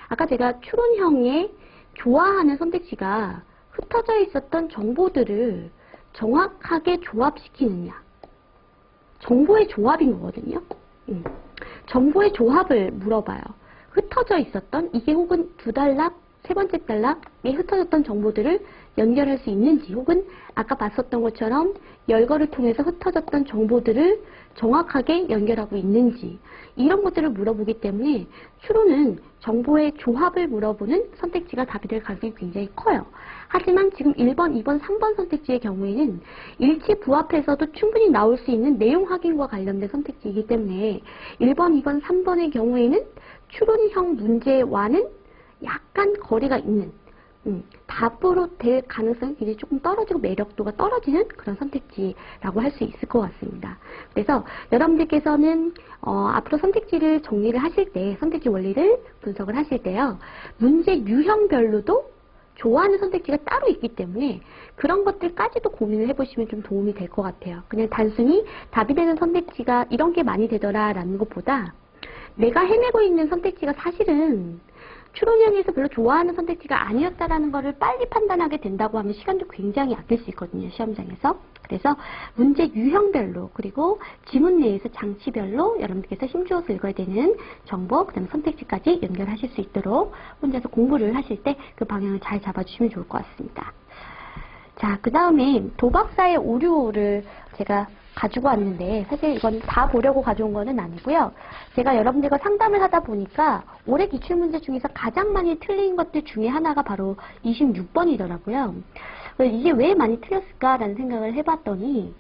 아까 제가 추론형에 좋아하는 선택지가 흩어져 있었던 정보들을 정확하게 조합시키느냐. 정보의 조합인 거거든요. 정보의 조합을 물어봐요. 흩어져 있었던, 이게 혹은 두 단락, 세 번째 단락에 흩어졌던 정보들을 연결할 수 있는지, 혹은 아까 봤었던 것처럼 열거를 통해서 흩어졌던 정보들을 정확하게 연결하고 있는지, 이런 것들을 물어보기 때문에 추론은 정보의 조합을 물어보는 선택지가 답이 될 가능성이 굉장히 커요. 하지만 지금 1번, 2번, 3번 선택지의 경우에는 일치 부합해서도 충분히 나올 수 있는 내용 확인과 관련된 선택지이기 때문에 1번, 2번, 3번의 경우에는 추론형 문제와는 약간 거리가 있는, 답으로 될 가능성이 굉장히 조금 떨어지고 매력도가 떨어지는 그런 선택지라고 할 수 있을 것 같습니다. 그래서 여러분들께서는 앞으로 선택지를 정리를 하실 때, 선택지 원리를 분석을 하실 때요, 문제 유형별로도 좋아하는 선택지가 따로 있기 때문에 그런 것들까지도 고민을 해보시면 좀 도움이 될 것 같아요. 그냥 단순히 답이 되는 선택지가 이런 게 많이 되더라라는 것보다 내가 헤매고 있는 선택지가 사실은 추론형에서 별로 좋아하는 선택지가 아니었다라는 것을 빨리 판단하게 된다고 하면 시간도 굉장히 아낄 수 있거든요, 시험장에서. 그래서 문제 유형별로, 그리고 지문 내에서 장치별로 여러분들께서 힘주어서 읽어야 되는 정보, 그 다음에 선택지까지 연결하실 수 있도록 혼자서 공부를 하실 때 그 방향을 잘 잡아주시면 좋을 것 같습니다. 자, 그 다음에 도박사의 오류를 제가 가지고 왔는데, 사실 이건 다 보려고 가져온 거는 아니고요. 제가 여러분들과 상담을 하다 보니까 올해 기출문제 중에서 가장 많이 틀린 것들 중에 하나가 바로 26번이더라고요. 이게 왜 많이 틀렸을까라는 생각을 해봤더니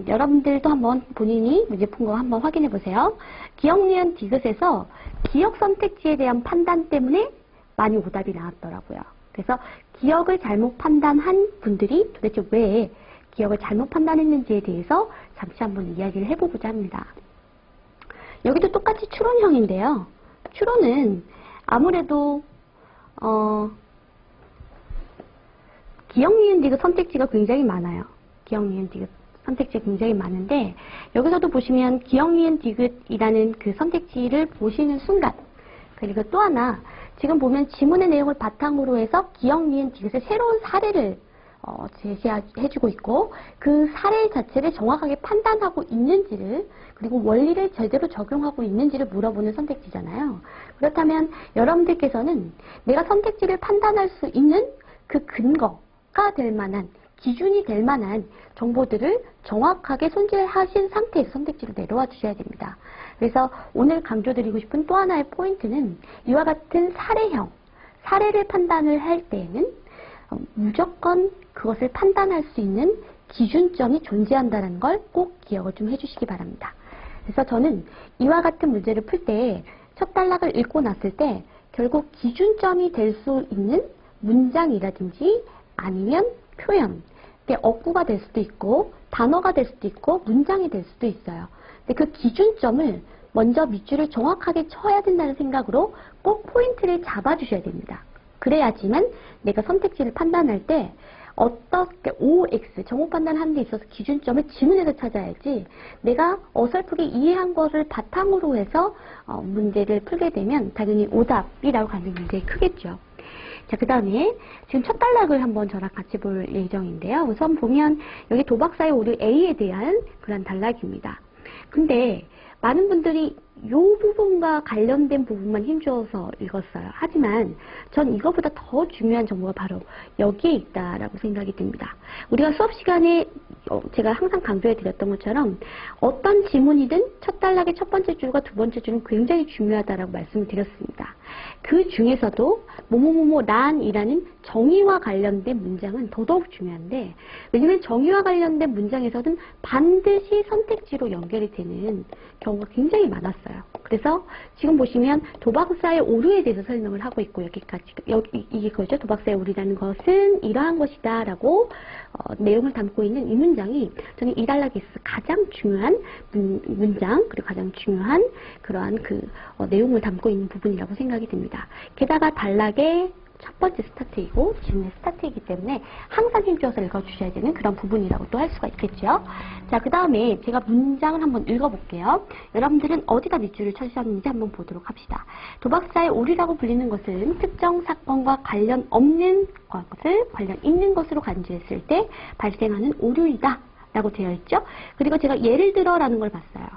여러분들도 한번 본인이 문제 푼 거 한번 확인해 보세요. 기억, 니은, 디귿에서 기억 선택지에 대한 판단 때문에 많이 오답이 나왔더라고요. 그래서 기억을 잘못 판단한 분들이 도대체 왜 기억을 잘못 판단했는지에 대해서 잠시 한번 이야기를 해보고자 합니다. 여기도 똑같이 추론형인데요. 추론은 아무래도 기억, 니은, 디귿 선택지가 굉장히 많아요. 기억, 니은, 디귿 선택지가 굉장히 많은데 여기서도 보시면 기억, 니은, 디귿이라는 그 선택지를 보시는 순간 그리고 또 하나, 지금 보면 지문의 내용을 바탕으로 해서 기억, 니은, 디귿의 새로운 사례를 제시해주고 있고, 그 사례 자체를 정확하게 판단하고 있는지를, 그리고 원리를 제대로 적용하고 있는지를 물어보는 선택지잖아요. 그렇다면 여러분들께서는 내가 선택지를 판단할 수 있는 그 근거가 될 만한, 기준이 될 만한 정보들을 정확하게 손질하신 상태에서 선택지를 내려와 주셔야 됩니다. 그래서 오늘 강조드리고 싶은 또 하나의 포인트는 이와 같은 사례형, 사례를 판단을 할 때에는 무조건 그것을 판단할 수 있는 기준점이 존재한다는 걸 꼭 기억을 좀 해주시기 바랍니다. 그래서 저는 이와 같은 문제를 풀 때 첫 단락을 읽고 났을 때 결국 기준점이 될 수 있는 문장이라든지 아니면 표현, 어구가 될 수도 있고 단어가 될 수도 있고 문장이 될 수도 있어요. 근데 그 기준점을 먼저 밑줄을 정확하게 쳐야 된다는 생각으로 꼭 포인트를 잡아주셔야 됩니다. 그래야지만 내가 선택지를 판단할 때 어떻게 OX, 정보 판단하는 데 있어서 기준점을 지문에서 찾아야지 내가 어설프게 이해한 거를 바탕으로 해서 문제를 풀게 되면 당연히 오답이라고 가는 문제가 크겠죠. 자, 그 다음에 지금 첫 단락을 한번 저랑 같이 볼 예정인데요. 우선 보면 여기 도박사의 오류 A에 대한 그런 단락입니다. 근데 많은 분들이 이 부분과 관련된 부분만 힘주어서 읽었어요. 하지만 전 이거보다 더 중요한 정보가 바로 여기에 있다라고 생각이 듭니다. 우리가 수업 시간에 제가 항상 강조해 드렸던 것처럼 어떤 지문이든 첫 단락의 첫 번째 줄과 두 번째 줄은 굉장히 중요하다라고 말씀을 드렸습니다. 그 중에서도 뭐뭐뭐뭐란이라는 정의와 관련된 문장은 더더욱 중요한데, 왜냐면 정의와 관련된 문장에서는 반드시 선택지로 연결이 되는 경우가 굉장히 많았어요. 그래서 지금 보시면 도박사의 오류에 대해서 설명을 하고 있고, 여기까지 이게 그거죠. 도박사의 오류라는 것은 이러한 것이다 라고 내용을 담고 있는 이 문장이 저는 이 단락에 있어서 가장 중요한 문장, 그리고 가장 중요한 그러한 내용을 담고 있는 부분이라고 생각이 듭니다. 게다가 단락의 첫 번째 스타트이고 지문의 스타트이기 때문에 항상 힘줘서 읽어주셔야 되는 그런 부분이라고 또 할 수가 있겠죠. 자, 그 다음에 제가 문장을 한번 읽어볼게요. 여러분들은 어디다 밑줄을 쳐주셨는지 한번 보도록 합시다. 도박사의 오류라고 불리는 것은 특정 사건과 관련 없는 것을 관련 있는 것으로 간주했을 때 발생하는 오류이다 라고 되어 있죠. 그리고 제가 예를 들어 라는 걸 봤어요.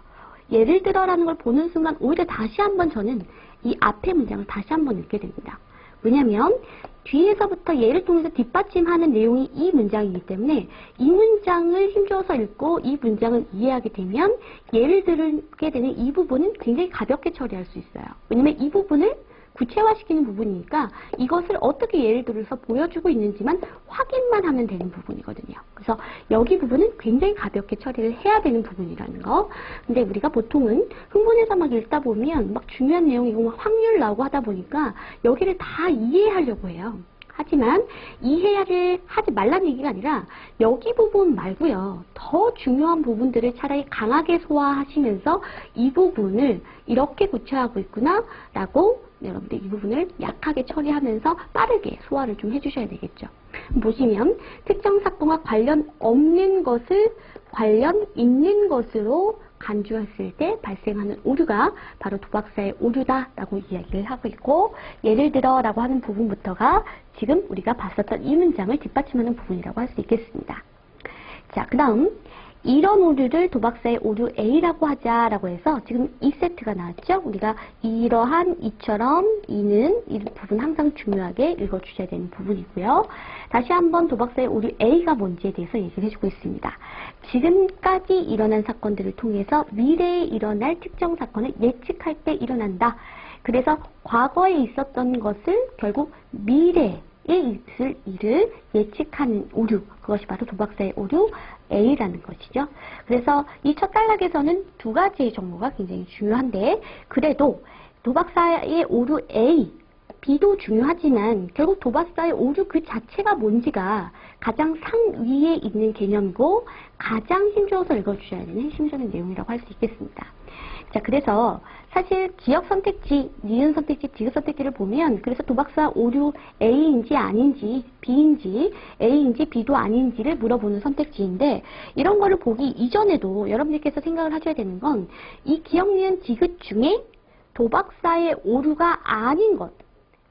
예를 들어 라는 걸 보는 순간 오히려 다시 한번 저는 이 앞의 문장을 다시 한번 읽게 됩니다. 왜냐면 뒤에서부터 예를 통해서 뒷받침하는 내용이 이 문장이기 때문에 이 문장을 힘줘서 읽고 이 문장을 이해하게 되면 예를 들게 되는 이 부분은 굉장히 가볍게 처리할 수 있어요. 왜냐면 이 부분을 구체화시키는 부분이니까 이것을 어떻게 예를 들어서 보여주고 있는지만 확인만 하면 되는 부분이거든요. 그래서 여기 부분은 굉장히 가볍게 처리를 해야 되는 부분이라는 거. 근데 우리가 보통은 흥분해서 막 읽다 보면 막 중요한 내용이고 막 확률 나오고 하다 보니까 여기를 다 이해하려고 해요. 하지만 이해를 하지 말라는 얘기가 아니라 여기 부분 말고요. 더 중요한 부분들을 차라리 강하게 소화하시면서 이 부분을 이렇게 구체화하고 있구나 라고 여러분들 이 부분을 약하게 처리하면서 빠르게 소화를 좀 해주셔야 되겠죠. 보시면 특정 사건과 관련 없는 것을 관련 있는 것으로 간주했을 때 발생하는 오류가 바로 도박사의 오류다라고 이야기를 하고 있고, 예를 들어 라고 하는 부분부터가 지금 우리가 봤었던 이 문장을 뒷받침하는 부분이라고 할 수 있겠습니다. 자, 그 다음 이런 오류를 도박사의 오류 A라고 하자라고 해서 지금 이 세트가 나왔죠. 우리가 이러한, 이처럼, 이는 이 부분 항상 중요하게 읽어주셔야 되는 부분이고요. 다시 한번 도박사의 오류 A가 뭔지에 대해서 얘기를 해주고 있습니다. 지금까지 일어난 사건들을 통해서 미래에 일어날 특정 사건을 예측할 때 일어난다. 그래서 과거에 있었던 것을 결국 미래에 있을 일을 예측하는 오류, 그것이 바로 도박사의 오류 A라는 것이죠. 그래서 이 첫 단락에서는 두 가지의 정보가 굉장히 중요한데, 그래도 도박사의 오류 A, B도 중요하지만 결국 도박사의 오류 그 자체가 뭔지가 가장 상위에 있는 개념이고 가장 힘줘서 읽어주셔야 되는 핵심적인 내용이라고 할 수 있겠습니다. 자, 그래서 사실 기억 선택지, 니은 선택지, 디귿 선택지를 보면 그래서 도박사 오류 A인지 아닌지, B인지, A인지 B도 아닌지를 물어보는 선택지인데, 이런 거를 보기 이전에도 여러분들께서 생각을 하셔야 되는 건 이 기억, 니은, 디귿 중에 도박사의 오류가 아닌 것,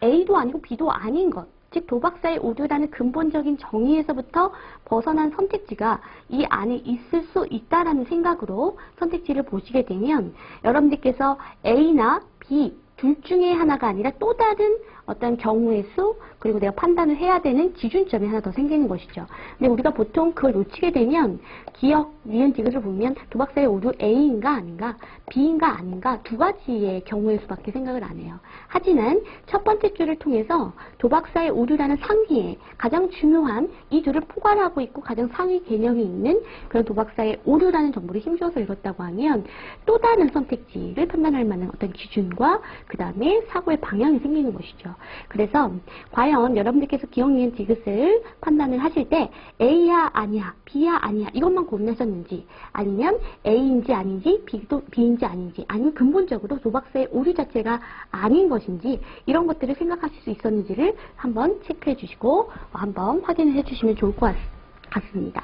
A도 아니고 B도 아닌 것, 즉 도박사의 오류라는 근본적인 정의에서부터 벗어난 선택지가 이 안에 있을 수 있다라는 생각으로 선택지를 보시게 되면 여러분들께서 A나 B 둘 중에 하나가 아니라 또 다른 어떤 경우의 수, 그리고 내가 판단을 해야 되는 기준점이 하나 더 생기는 것이죠. 근데 우리가 보통 그걸 놓치게 되면 기억, 니은, 디귿을 보면 도박사의 오류 A인가 아닌가, B인가 아닌가 두 가지의 경우일 수밖에 생각을 안 해요. 하지만 첫 번째 줄을 통해서 도박사의 오류라는 상위에 가장 중요한 이 둘을 포괄하고 있고 가장 상위 개념이 있는 그런 도박사의 오류라는 정보를 힘줘서 읽었다고 하면 또 다른 선택지를 판단할 만한 어떤 기준과 그 다음에 사고의 방향이 생기는 것이죠. 그래서 과연 여러분들께서 기억, 니은, 디귿을 판단을 하실 때 A야 아니야, B야 아니야 이것만 고민하셨는지, 아니면 A인지 아닌지, B인지 아닌지, 아니면 근본적으로 도박사의 오류 자체가 아닌 것인지 이런 것들을 생각하실 수 있었는지를 한번 체크해 주시고 한번 확인을 해 주시면 좋을 것 같습니다.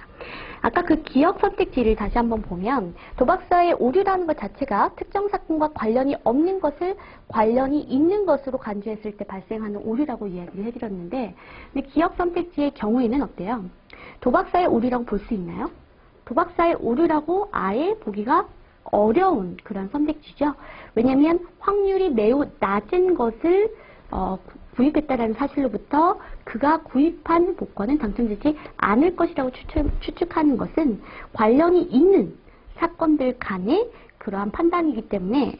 아까 그 기억 선택지를 다시 한번 보면 도박사의 오류라는 것 자체가 특정 사건과 관련이 없는 것을 관련이 있는 것으로 간주했을 때 발생하는 오류라고 이야기를 해드렸는데, 근데 기억 선택지의 경우에는 어때요? 도박사의 오류라고 볼 수 있나요? 도박사의 오류라고 아예 보기가 어려운 그런 선택지죠. 왜냐하면 확률이 매우 낮은 것을 구입했다라는 사실로부터 그가 구입한 복권은 당첨되지 않을 것이라고 추측하는 것은 관련이 있는 사건들 간의 그러한 판단이기 때문에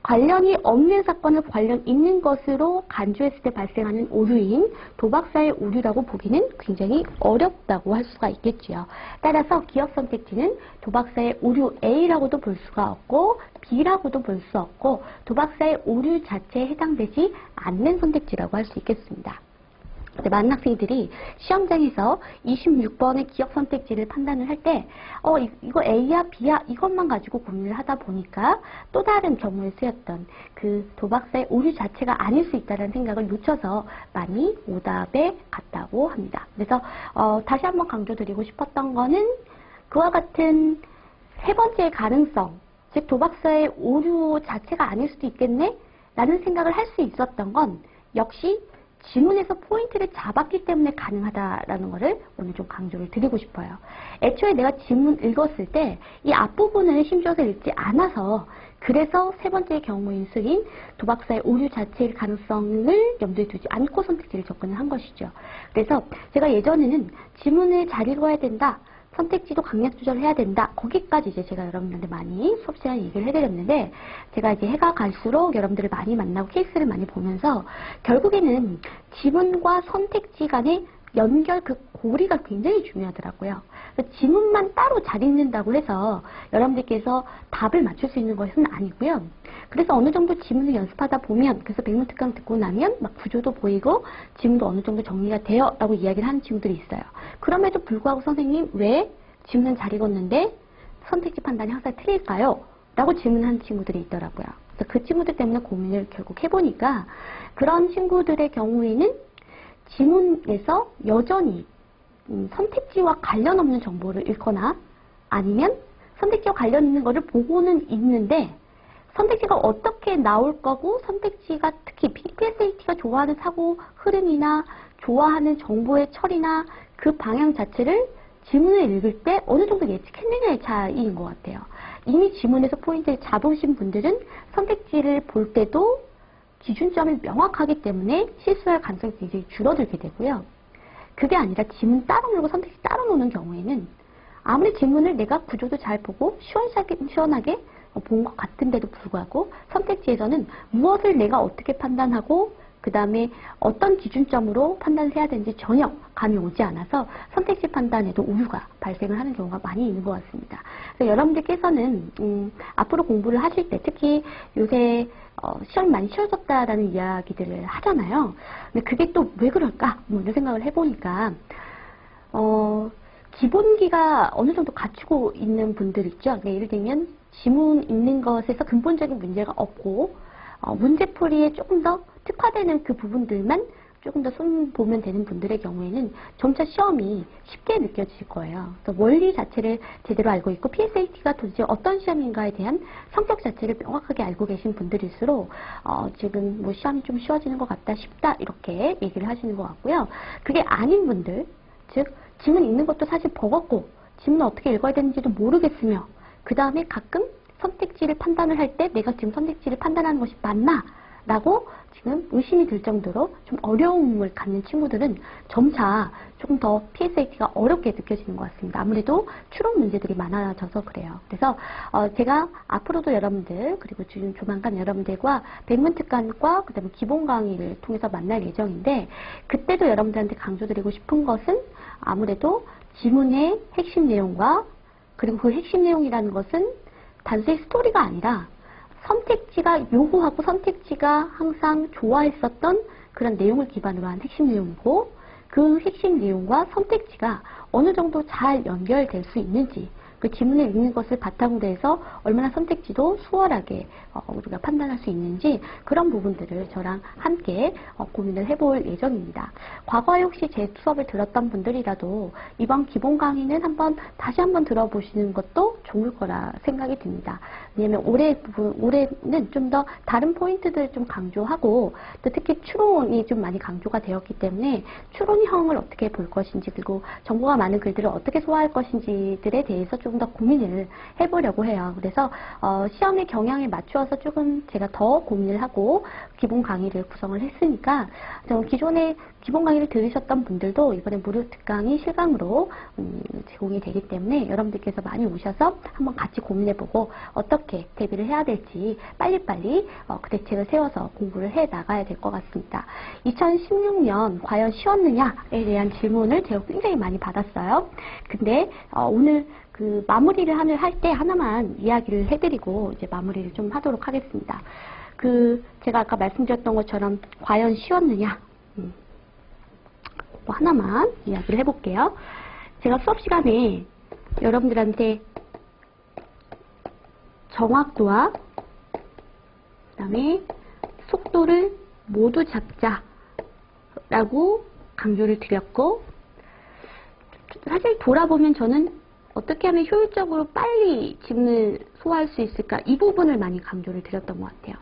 관련이 없는 사건을 관련 있는 것으로 간주했을 때 발생하는 오류인 도박사의 오류라고 보기는 굉장히 어렵다고 할 수가 있겠지요. 따라서 기억 선택지는 도박사의 오류 A라고도 볼 수가 없고 B라고도 볼 수 없고 도박사의 오류 자체에 해당되지 않는 선택지라고 할 수 있겠습니다. 많은 학생들이 시험장에서 26번의 기억 선택지를 판단을 할 때 이거 A야 B야 이것만 가지고 고민을 하다 보니까 또 다른 경우에 쓰였던 그 도박사의 오류 자체가 아닐 수 있다는 생각을 놓쳐서 많이 오답에 갔다고 합니다. 그래서 다시 한번 강조드리고 싶었던 거는 그와 같은 세 번째의 가능성, 즉 도박사의 오류 자체가 아닐 수도 있겠네? 라는 생각을 할 수 있었던 건 역시 지문에서 포인트를 잡았기 때문에 가능하다라는 것을 오늘 좀 강조를 드리고 싶어요. 애초에 내가 지문 읽었을 때 이 앞부분을 힘줘서 읽지 않아서 그래서 세 번째 경우인 수인 도박사의 오류 자체의 가능성을 염두에 두지 않고 선택지를 접근을 한 것이죠. 그래서 제가 예전에는 지문을 잘 읽어야 된다. 선택지도 강약 조절해야 된다. 거기까지 이제 제가 여러분들한테 많이 수업 시간에 얘기를 해드렸는데, 제가 이제 해가 갈수록 여러분들을 많이 만나고 케이스를 많이 보면서 결국에는 지문과 선택지 간의 연결, 그 고리가 굉장히 중요하더라고요. 지문만 따로 잘 읽는다고 해서 여러분들께서 답을 맞출 수 있는 것은 아니고요. 그래서 어느 정도 지문을 연습하다 보면, 그래서 백문특강 듣고 나면 막 구조도 보이고 지문도 어느 정도 정리가 돼요 라고 이야기를 하는 친구들이 있어요. 그럼에도 불구하고 선생님 왜 지문은 잘 읽었는데 선택지 판단이 항상 틀릴까요? 라고 질문하는 친구들이 있더라고요. 그래서 그 친구들 때문에 고민을 결국 해보니까 그런 친구들의 경우에는 지문에서 여전히 선택지와 관련 없는 정보를 읽거나 아니면 선택지와 관련 있는 거를 보고는 있는데 선택지가 어떻게 나올 거고 선택지가 특히 PSAT가 좋아하는 사고 흐름이나 좋아하는 정보의 처리나 그 방향 자체를 지문을 읽을 때 어느 정도 예측했느냐의 차이인 것 같아요. 이미 지문에서 포인트를 잡으신 분들은 선택지를 볼 때도 기준점이 명확하기 때문에 실수할 가능성이 굉장히 줄어들게 되고요. 그게 아니라 지문 따로 놀고 선택지 따로 노는 경우에는 아무리 지문을 내가 구조도 잘 보고 시원하게 본 것 같은데도 불구하고 선택지에서는 무엇을 내가 어떻게 판단하고 그 다음에 어떤 기준점으로 판단을 해야 되는지 전혀 감이 오지 않아서 선택지 판단에도 오류가 발생을 하는 경우가 많이 있는 것 같습니다. 그래서 여러분들께서는 앞으로 공부를 하실 때 특히 요새 시험이 많이 쉬워졌다라는 이야기들을 하잖아요. 근데 그게 또 왜 그럴까? 이런 생각을 해보니까 기본기가 어느 정도 갖추고 있는 분들 있죠. 그러니까 예를 들면 지문 읽는 것에서 근본적인 문제가 없고 문제풀이에 조금 더 특화되는 그 부분들만 조금 더 손 보면 되는 분들의 경우에는 점차 시험이 쉽게 느껴질 거예요. 그래서 원리 자체를 제대로 알고 있고 PSAT가 도대체 어떤 시험인가에 대한 성격 자체를 명확하게 알고 계신 분들일수록 지금 뭐 시험이 좀 쉬워지는 것 같다, 쉽다 이렇게 얘기를 하시는 것 같고요. 그게 아닌 분들, 즉 지문 읽는 것도 사실 버겁고 지문을 어떻게 읽어야 되는지도 모르겠으며 그 다음에 가끔 선택지를 판단을 할 때 내가 지금 선택지를 판단하는 것이 맞나? 라고 지금 의심이 들 정도로 좀 어려움을 갖는 친구들은 점차 조금 더 PSAT가 어렵게 느껴지는 것 같습니다. 아무래도 추론 문제들이 많아져서 그래요. 그래서 제가 앞으로도 여러분들 그리고 지금 조만간 여러분들과 백문특강과 그다음에 기본 강의를 통해서 만날 예정인데 그때도 여러분들한테 강조드리고 싶은 것은 아무래도 지문의 핵심 내용과 그리고 그 핵심 내용이라는 것은 단순히 스토리가 아니라 선택지가 요구하고 선택지가 항상 좋아했었던 그런 내용을 기반으로 한 핵심 내용이고 그 핵심 내용과 선택지가 어느 정도 잘 연결될 수 있는지 그 지문을 읽는 것을 바탕으로 해서 얼마나 선택지도 수월하게 우리가 판단할 수 있는지 그런 부분들을 저랑 함께 고민을 해볼 예정입니다. 과거에 혹시 제 수업을 들었던 분들이라도 이번 기본 강의는 다시 한번 들어보시는 것도 좋을 거라 생각이 듭니다. 왜냐하면 올해는 좀 더 다른 포인트들을 좀 강조하고 또 특히 추론이 좀 많이 강조가 되었기 때문에 추론형을 어떻게 볼 것인지 그리고 정보가 많은 글들을 어떻게 소화할 것인지들에 대해서 조금 더 고민을 해보려고 해요. 그래서 시험의 경향에 맞추어서 조금 제가 더 고민을 하고 기본 강의를 구성을 했으니까 기존에 기본 강의를 들으셨던 분들도 이번에 무료 특강이 실강으로 제공이 되기 때문에 여러분들께서 많이 오셔서 한번 같이 고민해보고 어떻게 대비를 해야 될지 빨리빨리 그 대책을 세워서 공부를 해 나가야 될 것 같습니다. 2016년 과연 쉬웠느냐에 대한 질문을 제가 굉장히 많이 받았어요. 근데 오늘 그 마무리를 할 때 하나만 이야기를 해드리고 이제 마무리를 좀 하도록 하겠습니다. 제가 아까 말씀드렸던 것처럼 과연 쉬웠느냐 뭐 하나만 이야기를 해볼게요. 제가 수업 시간에 여러분들한테 정확도와 그 다음에 속도를 모두 잡자라고 강조를 드렸고 사실 돌아보면 저는 어떻게 하면 효율적으로 빨리 지문을 소화할 수 있을까 이 부분을 많이 강조를 드렸던 것 같아요.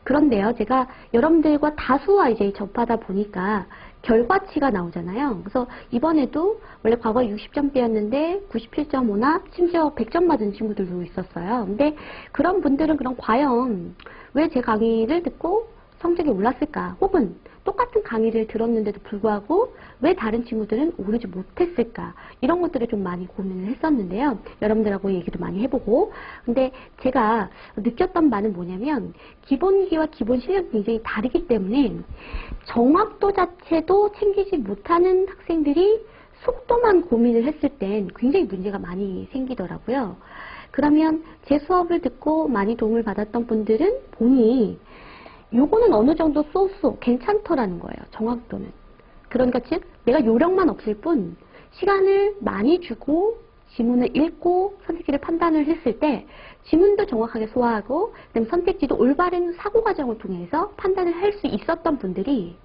그런데요, 제가 여러분들과 다수와 이제 접하다 보니까 결과치가 나오잖아요. 그래서 이번에도 원래 과거 60점대였는데 97.5나 심지어 100점 맞은 친구들도 있었어요. 근데 그런 분들은 그럼 과연 왜 제 강의를 듣고 성적이 올랐을까? 혹은 똑같은 강의를 들었는데도 불구하고 왜 다른 친구들은 오르지 못했을까? 이런 것들을 좀 많이 고민을 했었는데요. 여러분들하고 얘기도 많이 해보고. 근데 제가 느꼈던 바는 뭐냐면 기본기와 기본 실력이 굉장히 다르기 때문에 정확도 자체도 챙기지 못하는 학생들이 속도만 고민을 했을 땐 굉장히 문제가 많이 생기더라고요. 그러면 제 수업을 듣고 많이 도움을 받았던 분들은 보니 요거는 어느 정도 쏘쏘 괜찮더라는 거예요. 정확도는. 그러니까 즉 내가 요령만 없을 뿐 시간을 많이 주고 지문을 읽고 선택지를 판단을 했을 때 지문도 정확하게 소화하고 그다음에 선택지도 올바른 사고 과정을 통해서 판단을 할 수 있었던 분들이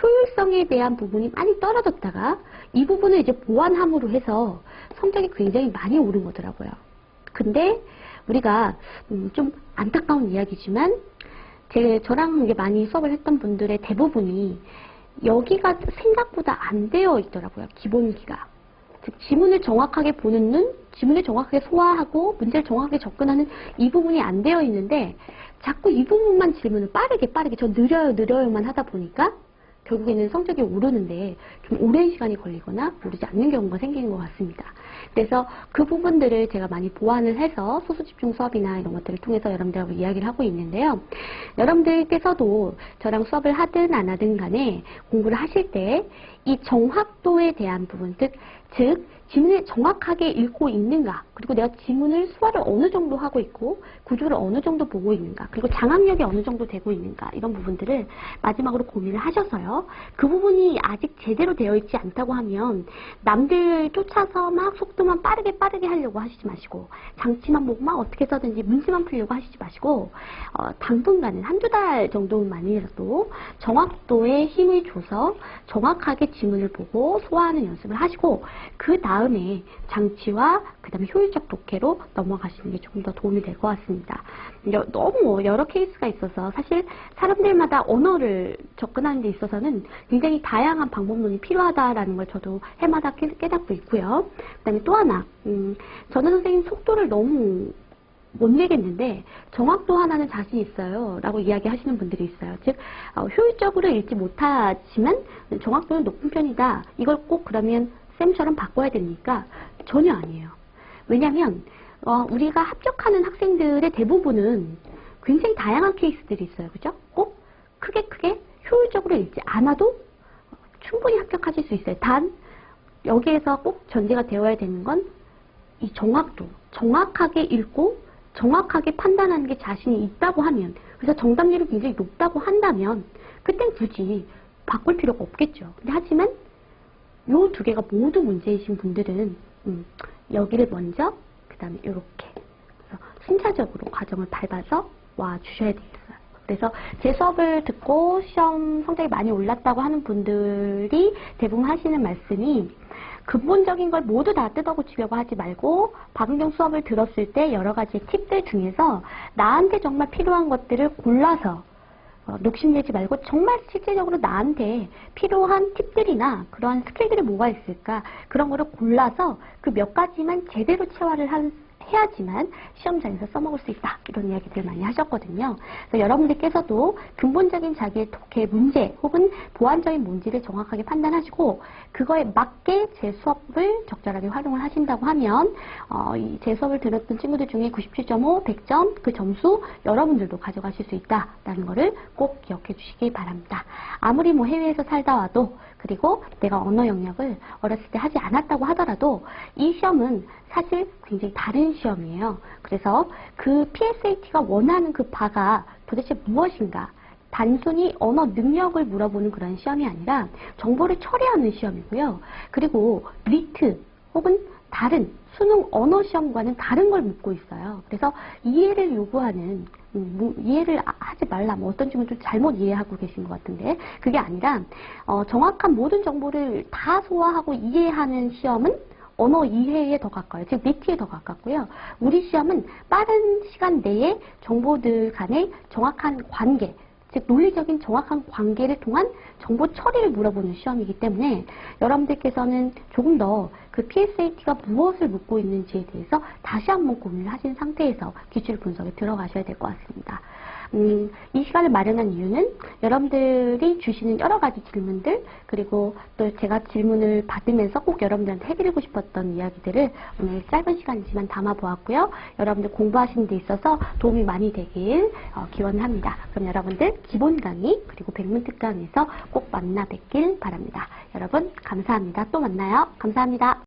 효율성에 대한 부분이 많이 떨어졌다가 이 부분을 이제 보완함으로 해서 성적이 굉장히 많이 오른 거더라고요. 근데 우리가 좀 안타까운 이야기지만 저랑 이게 많이 수업을 했던 분들의 대부분이 여기가 생각보다 안 되어 있더라고요. 기본기가. 즉 지문을 정확하게 보는 눈, 지문을 정확하게 소화하고 문제를 정확하게 접근하는 이 부분이 안 되어 있는데 자꾸 이 부분만 질문을 빠르게 저 느려요만 하다 보니까 결국에는 성적이 오르는데 좀 오랜 시간이 걸리거나 오르지 않는 경우가 생기는 것 같습니다. 그래서 그 부분들을 제가 많이 보완을 해서 소수집중 수업이나 이런 것들을 통해서 여러분들하고 이야기를 하고 있는데요. 여러분들께서도 저랑 수업을 하든 안 하든 간에 공부를 하실 때 이 정확도에 대한 부분, 즉 즉 지문을 정확하게 읽고 있는가, 그리고 내가 지문을 수화를 어느 정도 하고 있고 구조를 어느 정도 보고 있는가, 그리고 장악력이 어느 정도 되고 있는가, 이런 부분들을 마지막으로 고민을 하셔서요. 그 부분이 아직 제대로 되어 있지 않다고 하면 남들 쫓아서 막 속도만 빠르게 하려고 하시지 마시고, 장치만 보고 막 어떻게 써든지 문제만 풀려고 하시지 마시고, 당분간은 한두 달 정도만이라도 정확도에 힘을 줘서 정확하게 지문을 보고 소화하는 연습을 하시고, 그 다음에 장치와 그 다음에 효율적 독해로 넘어가시는 게 조금 더 도움이 될 것 같습니다. 너무 여러 케이스가 있어서 사실 사람들마다 언어를 접근하는 데 있어서는 굉장히 다양한 방법론이 필요하다라는 걸 저도 해마다 깨닫고 있고요. 그 다음에 또 하나, 저는 선생님 속도를 너무 못 내겠는데 정확도 하나는 자신 있어요 라고 이야기하시는 분들이 있어요. 즉 효율적으로 읽지 못하지만 정확도는 높은 편이다, 이걸 꼭 그러면 쌤처럼 바꿔야 됩니까? 전혀 아니에요. 왜냐하면 우리가 합격하는 학생들의 대부분은 굉장히 다양한 케이스들이 있어요. 그죠? 꼭 크게 효율적으로 읽지 않아도 충분히 합격하실 수 있어요. 단 여기에서 꼭 전제가 되어야 되는 건 이 정확도, 정확하게 읽고 정확하게 판단하는 게 자신이 있다고 하면, 그래서 정답률이 굉장히 높다고 한다면 그땐 굳이 바꿀 필요가 없겠죠. 근데 하지만 요 두 개가 모두 문제이신 분들은 여기를 먼저, 그 다음에 이렇게 순차적으로 과정을 밟아서 와 주셔야 되겠어요. 그래서 제 수업을 듣고 시험 성적이 많이 올랐다고 하는 분들이 대부분 하시는 말씀이, 근본적인 걸 모두 다 뜯어고치려고 하지 말고 박은경 수업을 들었을 때 여러 가지 팁들 중에서 나한테 정말 필요한 것들을 골라서 녹심내지 말고 정말 실제적으로 나한테 필요한 팁들이나 그러한 스킬들이 뭐가 있을까, 그런 거를 골라서 그 몇 가지만 제대로 체화를 해야지만 시험장에서 써먹을 수 있다, 이런 이야기들 많이 하셨거든요. 그래서 여러분들께서도 근본적인 자기의 독해 문제 혹은 보완적인 문제를 정확하게 판단하시고 그거에 맞게 제 수업을 적절하게 활용을 하신다고 하면 제 수업을 들었던 친구들 중에 97.5, 100점 그 점수 여러분들도 가져가실 수 있다라는 거를 꼭 기억해 주시기 바랍니다. 아무리 뭐 해외에서 살다 와도, 그리고 내가 언어 영역을 어렸을 때 하지 않았다고 하더라도 이 시험은 사실 굉장히 다른 시험이에요. 그래서 그 PSAT가 원하는 그 바가 도대체 무엇인가, 단순히 언어 능력을 물어보는 그런 시험이 아니라 정보를 처리하는 시험이고요. 그리고 리트 혹은 다른 수능 언어 시험과는 다른 걸 묻고 있어요. 그래서 이해를 요구하는, 이해를 하지 말라, 뭐 어떤 친구는 좀 잘못 이해하고 계신 것 같은데, 그게 아니라 정확한 모든 정보를 다 소화하고 이해하는 시험은 언어 이해에 더 가까워요. 즉 리트에 더 가깝고요. 우리 시험은 빠른 시간 내에 정보들 간의 정확한 관계, 즉 논리적인 정확한 관계를 통한 정보 처리를 물어보는 시험이기 때문에 여러분들께서는 조금 더 그 PSAT가 무엇을 묻고 있는지에 대해서 다시 한번 고민을 하신 상태에서 기출 분석에 들어가셔야 될 것 같습니다. 이 시간을 마련한 이유는 여러분들이 주시는 여러 가지 질문들, 그리고 또 제가 질문을 받으면서 꼭 여러분들한테 해드리고 싶었던 이야기들을 오늘 짧은 시간이지만 담아보았고요. 여러분들 공부하시는 데 있어서 도움이 많이 되길 기원합니다. 그럼 여러분들 기본 강의 그리고 백문 특강에서 꼭 만나 뵙길 바랍니다. 여러분 감사합니다. 또 만나요. 감사합니다.